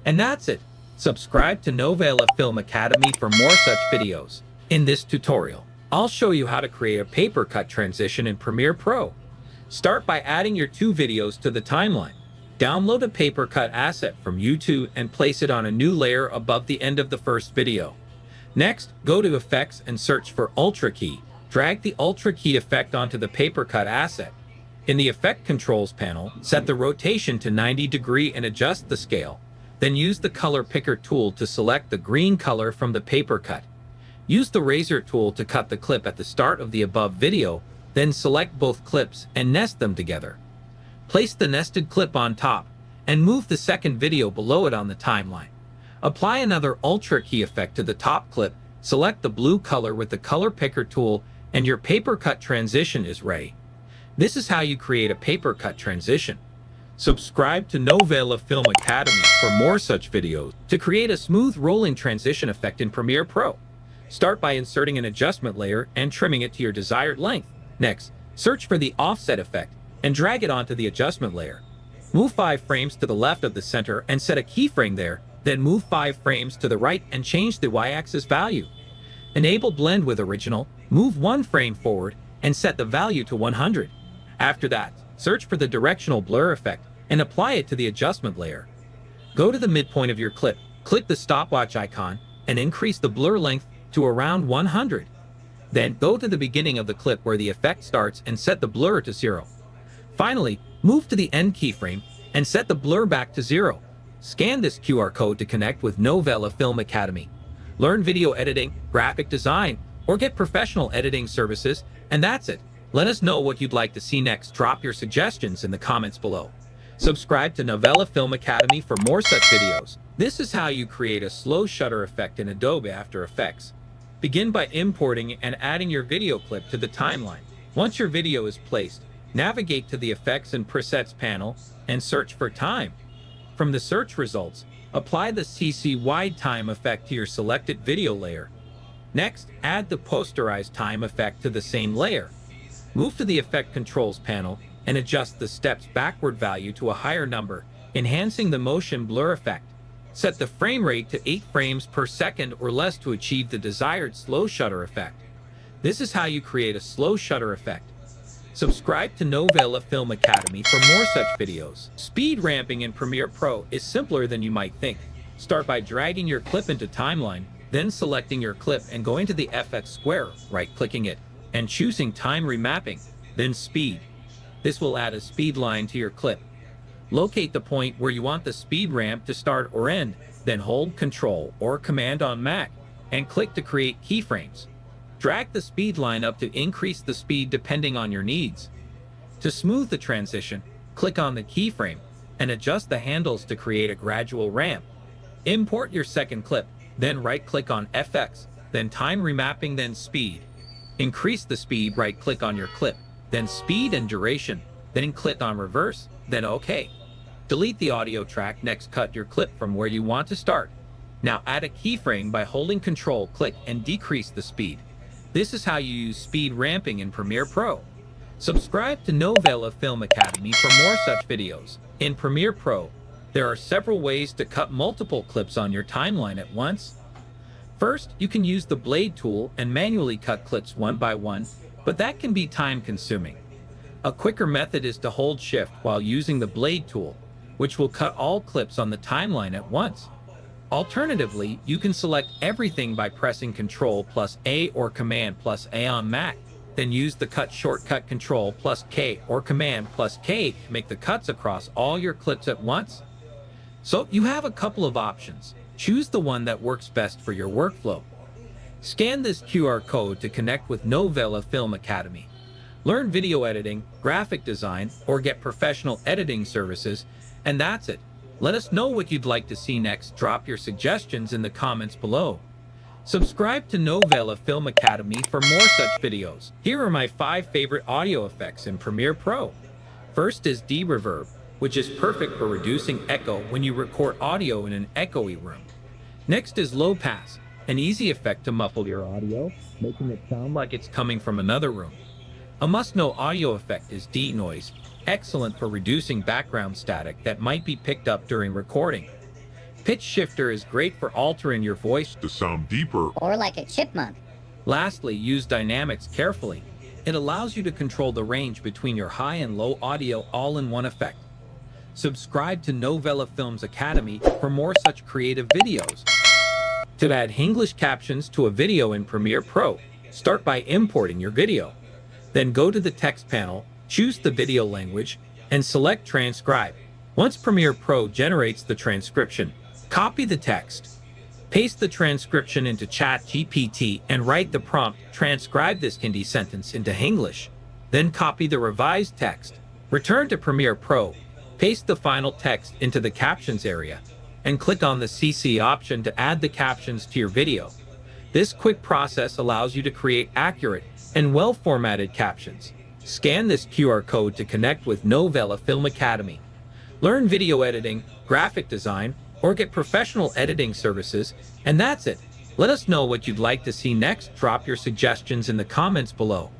And that's it. Subscribe to Novela Film Academy for more such videos. In this tutorial, I'll show you how to create a paper cut transition in Premiere Pro. Start by adding your 2 videos to the timeline. Download a paper cut asset from YouTube and place it on a new layer above the end of the first video. Next, go to Effects and search for Ultra Key. Drag the Ultra Key effect onto the paper cut asset. In the Effect Controls panel, set the rotation to 90 degrees and adjust the scale. Then use the Color Picker tool to select the green color from the paper cut. Use the Razor tool to cut the clip at the start of the above video, then select both clips and nest them together. Place the nested clip on top, and move the second video below it on the timeline. Apply another Ultra Key effect to the top clip, select the blue color with the Color Picker tool, and your paper cut transition is ready. This is how you create a paper cut transition. Subscribe to Novela Film Academy for more such videos. To create a smooth rolling transition effect in Premiere Pro, start by inserting an adjustment layer and trimming it to your desired length. Next, search for the offset effect and drag it onto the adjustment layer. Move 5 frames to the left of the center and set a keyframe there, then move 5 frames to the right and change the y-axis value. Enable Blend with Original, move 1 frame forward and set the value to 100. After that, search for the Directional Blur effect and apply it to the adjustment layer. Go to the midpoint of your clip, click the stopwatch icon, and increase the blur length to around 100. Then go to the beginning of the clip where the effect starts and set the blur to 0. Finally, move to the end keyframe and set the blur back to 0. Scan this QR code to connect with Novela Film Academy. Learn video editing, graphic design, or get professional editing services, and that's it. Let us know what you'd like to see next. Drop your suggestions in the comments below. Subscribe to Novela Film Academy for more such videos. This is how you create a slow shutter effect in Adobe After Effects. Begin by importing and adding your video clip to the timeline. Once your video is placed, navigate to the Effects and Presets panel and search for time. From the search results, apply the CC Wide Time effect to your selected video layer. Next, add the Posterize Time effect to the same layer. Move to the Effect Controls panel and adjust the step's backward value to a higher number, enhancing the motion blur effect. Set the frame rate to 8 frames per second or less to achieve the desired slow shutter effect. This is how you create a slow shutter effect. Subscribe to Novela Film Academy for more such videos. Speed ramping in Premiere Pro is simpler than you might think. Start by dragging your clip into timeline, then selecting your clip and going to the FX square, right-clicking it, and choosing time remapping, then speed. This will add a speed line to your clip. Locate the point where you want the speed ramp to start or end, then hold Ctrl or Command on Mac and click to create keyframes. Drag the speed line up to increase the speed depending on your needs. To smooth the transition, click on the keyframe and adjust the handles to create a gradual ramp. Import your second clip, then right-click on FX, then time remapping, then speed. Increase the speed, right-click on your clip, then speed and duration, then click on reverse, then OK. Delete the audio track, next cut your clip from where you want to start. Now add a keyframe by holding Ctrl, click, and decrease the speed. This is how you use speed ramping in Premiere Pro. Subscribe to Novela Film Academy for more such videos. In Premiere Pro, there are several ways to cut multiple clips on your timeline at once. First, you can use the blade tool and manually cut clips one by one, but that can be time-consuming. A quicker method is to hold Shift while using the blade tool, which will cut all clips on the timeline at once. Alternatively, you can select everything by pressing Ctrl+A or Command+A on Mac, then use the cut shortcut Ctrl+K or Command+K to make the cuts across all your clips at once. So you have a couple of options. Choose the one that works best for your workflow. Scan this QR code to connect with Novela Film Academy. Learn video editing, graphic design, or get professional editing services, and that's it. Let us know what you'd like to see next. Drop your suggestions in the comments below. Subscribe to Novela Film Academy for more such videos. Here are my 5 favorite audio effects in Premiere Pro. First is de-reverb, which is perfect for reducing echo when you record audio in an echoey room. Next is low pass, an easy effect to muffle your audio, making it sound like it's coming from another room. A must-know audio effect is denoise, excellent for reducing background static that might be picked up during recording. Pitch shifter is great for altering your voice to sound deeper or like a chipmunk. Lastly, use dynamics carefully. It allows you to control the range between your high and low audio all in one effect. Subscribe to Novela Films Academy for more such creative videos. To add English captions to a video in Premiere Pro, start by importing your video. Then go to the text panel, choose the video language, and select Transcribe. Once Premiere Pro generates the transcription, copy the text. Paste the transcription into ChatGPT and write the prompt, transcribe this Hindi sentence into English. Then copy the revised text. Return to Premiere Pro, paste the final text into the captions area, and click on the CC option to add the captions to your video. This quick process allows you to create accurate and well-formatted captions. Scan this QR code to connect with Novela Film Academy. Learn video editing, graphic design, or get professional editing services, and that's it. Let us know what you'd like to see next. Drop your suggestions in the comments below.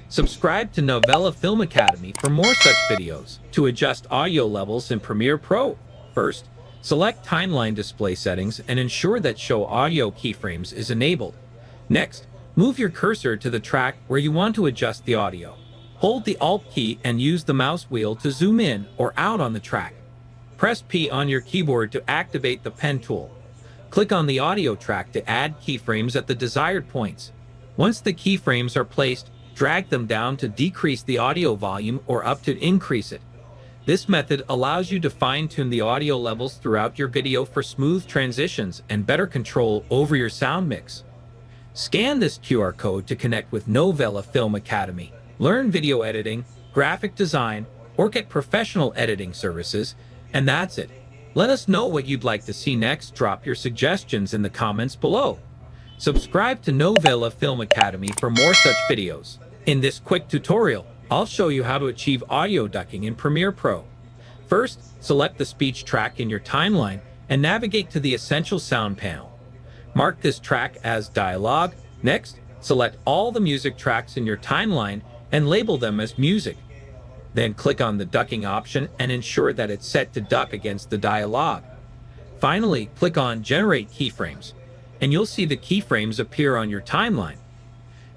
Subscribe to Novela Film Academy for more such videos. To adjust audio levels in Premiere Pro, first, select Timeline Display Settings and ensure that Show Audio Keyframes is enabled. Next, move your cursor to the track where you want to adjust the audio. Hold the Alt key and use the mouse wheel to zoom in or out on the track. Press P on your keyboard to activate the pen tool. Click on the audio track to add keyframes at the desired points. Once the keyframes are placed, drag them down to decrease the audio volume or up to increase it. This method allows you to fine-tune the audio levels throughout your video for smooth transitions and better control over your sound mix. Scan this QR code to connect with Novela Film Academy. Learn video editing, graphic design, or get professional editing services, and that's it. Let us know what you'd like to see next. Drop your suggestions in the comments below. Subscribe to Novela Film Academy for more such videos. In this quick tutorial, I'll show you how to achieve audio ducking in Premiere Pro. First, select the speech track in your timeline and navigate to the Essential Sound panel. Mark this track as dialogue. Next, select all the music tracks in your timeline and label them as music. Then click on the ducking option and ensure that it's set to duck against the dialogue. Finally, click on Generate Keyframes, and you'll see the keyframes appear on your timeline.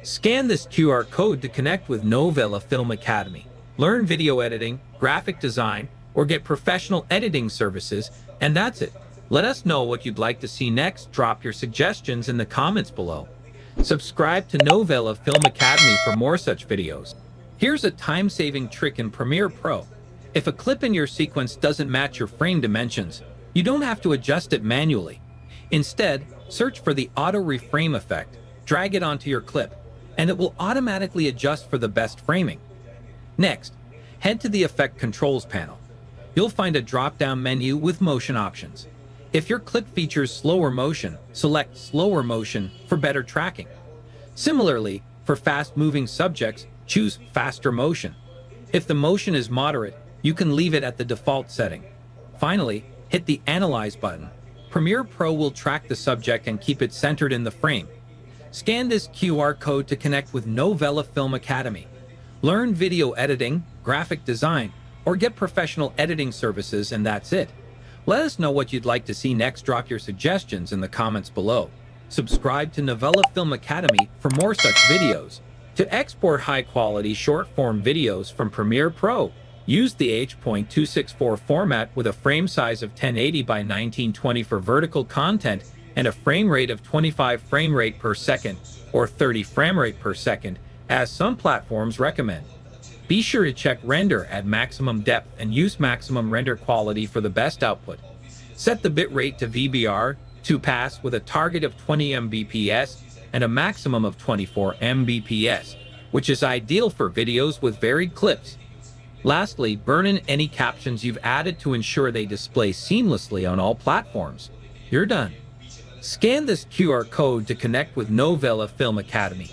Scan this QR code to connect with Novela Film Academy. Learn video editing, graphic design, or get professional editing services, and that's it. Let us know what you'd like to see next. Drop your suggestions in the comments below. Subscribe to Novela Film Academy for more such videos. Here's a time-saving trick in Premiere Pro. If a clip in your sequence doesn't match your frame dimensions, you don't have to adjust it manually. Instead, search for the auto reframe effect, drag it onto your clip, and it will automatically adjust for the best framing. Next, head to the Effect Controls panel. You'll find a drop-down menu with motion options. If your clip features slower motion, select Slower Motion for better tracking. Similarly, for fast-moving subjects, choose Faster Motion. If the motion is moderate, you can leave it at the default setting. Finally, hit the Analyze button. Premiere Pro will track the subject and keep it centered in the frame. Scan this QR code to connect with Novela Film Academy. Learn video editing, graphic design, or get professional editing services, and that's it. Let us know what you'd like to see next. Drop your suggestions in the comments below. Subscribe to Novela Film Academy for more such videos. To export high-quality short-form videos from Premiere Pro, use the H.264 format with a frame size of 1080 by 1920 for vertical content and a frame rate of 25 frame rate per second or 30 frame rate per second, as some platforms recommend. Be sure to check render at maximum depth and use maximum render quality for the best output. Set the bitrate to VBR to pass with a target of 20 Mbps and a maximum of 24 Mbps, which is ideal for videos with varied clips. Lastly, burn in any captions you've added to ensure they display seamlessly on all platforms. You're done. Scan this QR code to connect with Novela Film Academy.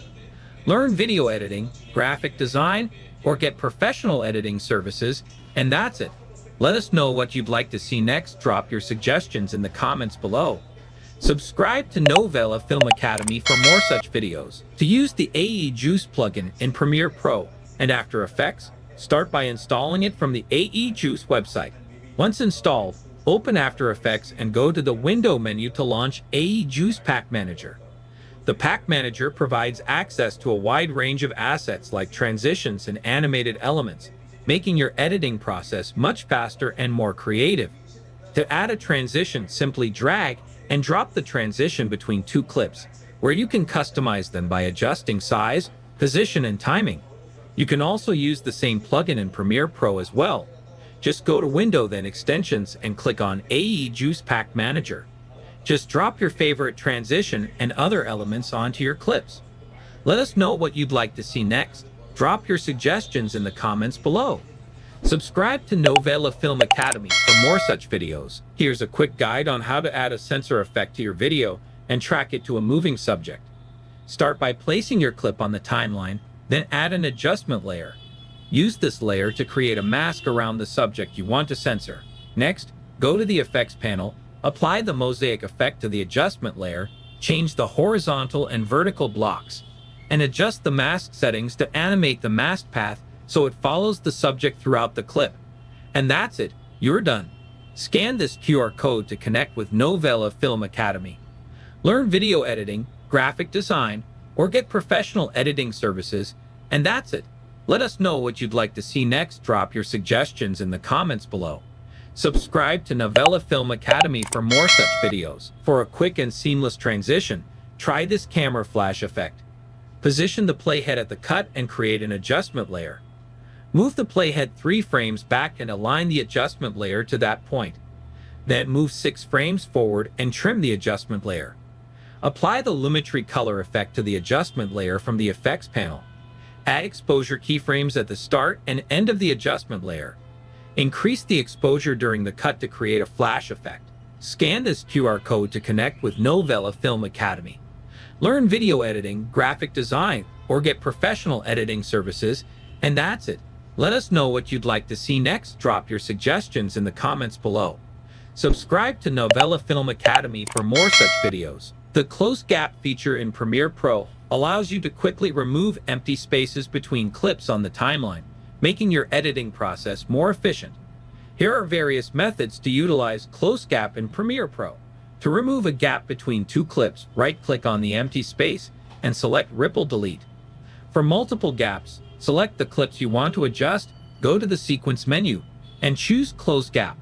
Learn video editing, graphic design, or get professional editing services, and that's it. Let us know what you'd like to see next. Drop your suggestions in the comments below. Subscribe to Novela Film Academy for more such videos. To use the AE Juice plugin in Premiere Pro and After Effects, start by installing it from the AE Juice website. Once installed, open After Effects and go to the Window menu to launch AE Juice Pack Manager. The Pack Manager provides access to a wide range of assets like transitions and animated elements, making your editing process much faster and more creative. To add a transition, simply drag and drop the transition between two clips, where you can customize them by adjusting size, position, and timing. You can also use the same plugin in Premiere Pro as well. Just go to Window, then Extensions, and click on AE Juice Pack Manager. Just drop your favorite transition and other elements onto your clips. Let us know what you'd like to see next. Drop your suggestions in the comments below. Subscribe to Novela Film Academy for more such videos. Here's a quick guide on how to add a sensor effect to your video and track it to a moving subject. Start by placing your clip on the timeline, then add an adjustment layer. Use this layer to create a mask around the subject you want to censor. Next, go to the Effects panel, apply the mosaic effect to the adjustment layer, change the horizontal and vertical blocks, and adjust the mask settings to animate the mask path so it follows the subject throughout the clip. And that's it, you're done. Scan this QR code to connect with Novela Film Academy. Learn video editing, graphic design, or get professional editing services, and that's it. Let us know what you'd like to see next. Drop your suggestions in the comments below. Subscribe to Novela Film Academy for more such videos. For a quick and seamless transition, try this camera flash effect. Position the playhead at the cut and create an adjustment layer. Move the playhead 3 frames back and align the adjustment layer to that point. Then move 6 frames forward and trim the adjustment layer. Apply the Lumetri color effect to the adjustment layer from the effects panel. Add exposure keyframes at the start and end of the adjustment layer. Increase the exposure during the cut to create a flash effect. Scan this QR code to connect with Novela Film Academy. Learn video editing, graphic design, or get professional editing services, and that's it. Let us know what you'd like to see next. Drop your suggestions in the comments below. Subscribe to Novela Film Academy for more such videos. The Close Gap feature in Premiere Pro allows you to quickly remove empty spaces between clips on the timeline, making your editing process more efficient. Here are various methods to utilize Close Gap in Premiere Pro. To remove a gap between 2 clips, right-click on the empty space and select Ripple Delete. For multiple gaps, select the clips you want to adjust, go to the Sequence menu, and choose Close Gap.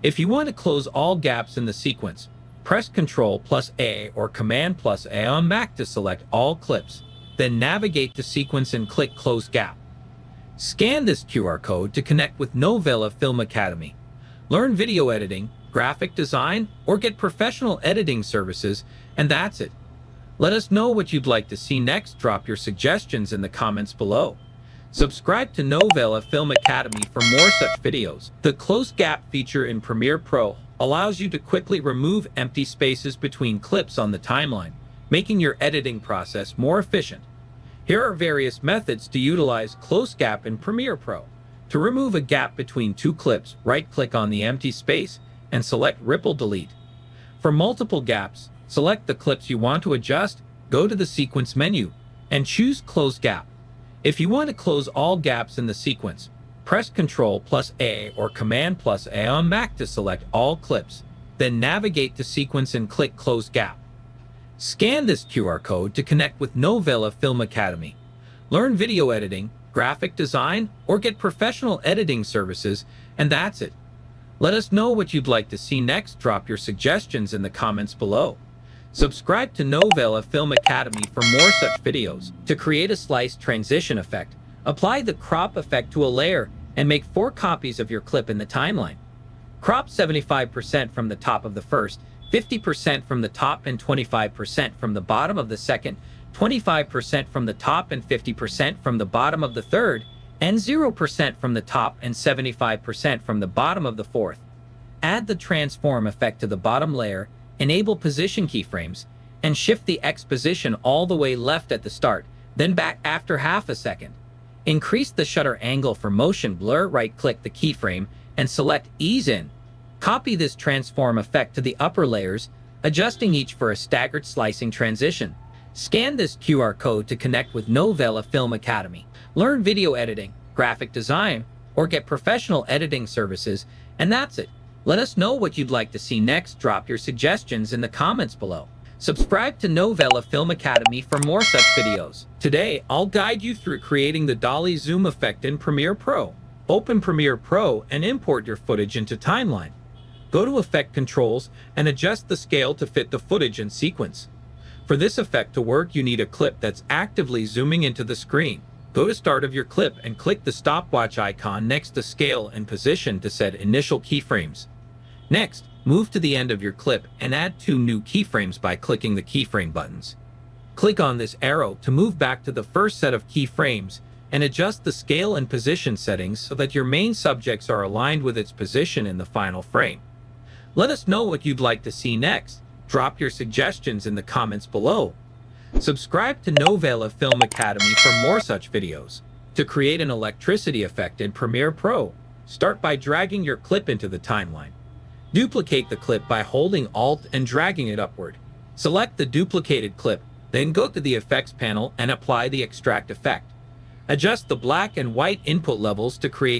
If you want to close all gaps in the sequence, press Ctrl+A or Command+A on Mac to select all clips. Then navigate to Sequence and click Close Gap. Scan this QR code to connect with Novela Film Academy. Learn video editing, graphic design, or get professional editing services, and that's it. Let us know what you'd like to see next. Drop your suggestions in the comments below. Subscribe to Novela Film Academy for more such videos. The Close Gap feature in Premiere Pro allows you to quickly remove empty spaces between clips on the timeline, making your editing process more efficient. Here are various methods to utilize Close Gap in Premiere Pro. To remove a gap between 2 clips, right-click on the empty space and select Ripple Delete. For multiple gaps, select the clips you want to adjust, go to the Sequence menu, and choose Close Gap. If you want to close all gaps in the sequence, press Ctrl+A or Command+A on Mac to select all clips. Then navigate to Sequence and click Close Gap. Scan this QR code to connect with Novela Film Academy. Learn video editing, graphic design, or get professional editing services, and that's it. Let us know what you'd like to see next. Drop your suggestions in the comments below. Subscribe to Novela Film Academy for more such videos. To create a slice transition effect, apply the crop effect to a layer and make 4 copies of your clip in the timeline. Crop 75% from the top of the first, 50% from the top and 25% from the bottom of the second, 25% from the top and 50% from the bottom of the third, and 0% from the top and 75% from the bottom of the fourth. Add the transform effect to the bottom layer, enable position keyframes, and shift the X position all the way left at the start, then back after half a second. Increase the shutter angle for motion blur, right-click the keyframe, and select Ease In. Copy this transform effect to the upper layers, adjusting each for a staggered slicing transition. Scan this QR code to connect with Novela Film Academy. Learn video editing, graphic design, or get professional editing services, and that's it. Let us know what you'd like to see next. Drop your suggestions in the comments below. Subscribe to Novela Film Academy for more such videos. Today, I'll guide you through creating the dolly zoom effect in Premiere Pro. Open Premiere Pro and import your footage into Timeline. Go to Effect Controls and adjust the scale to fit the footage and sequence. For this effect to work, you need a clip that's actively zooming into the screen. Go to Start of your clip and click the stopwatch icon next to Scale and Position to set initial keyframes. Next, move to the end of your clip and add 2 new keyframes by clicking the keyframe buttons. Click on this arrow to move back to the first set of keyframes and adjust the scale and position settings so that your main subjects are aligned with its position in the final frame. Let us know what you'd like to see next. Drop your suggestions in the comments below. Subscribe to Novela Film Academy for more such videos. To create an electricity effect in Premiere Pro, start by dragging your clip into the timeline. Duplicate the clip by holding Alt and dragging it upward. Select the duplicated clip, then go to the Effects panel and apply the Extract effect. Adjust the black and white input levels to create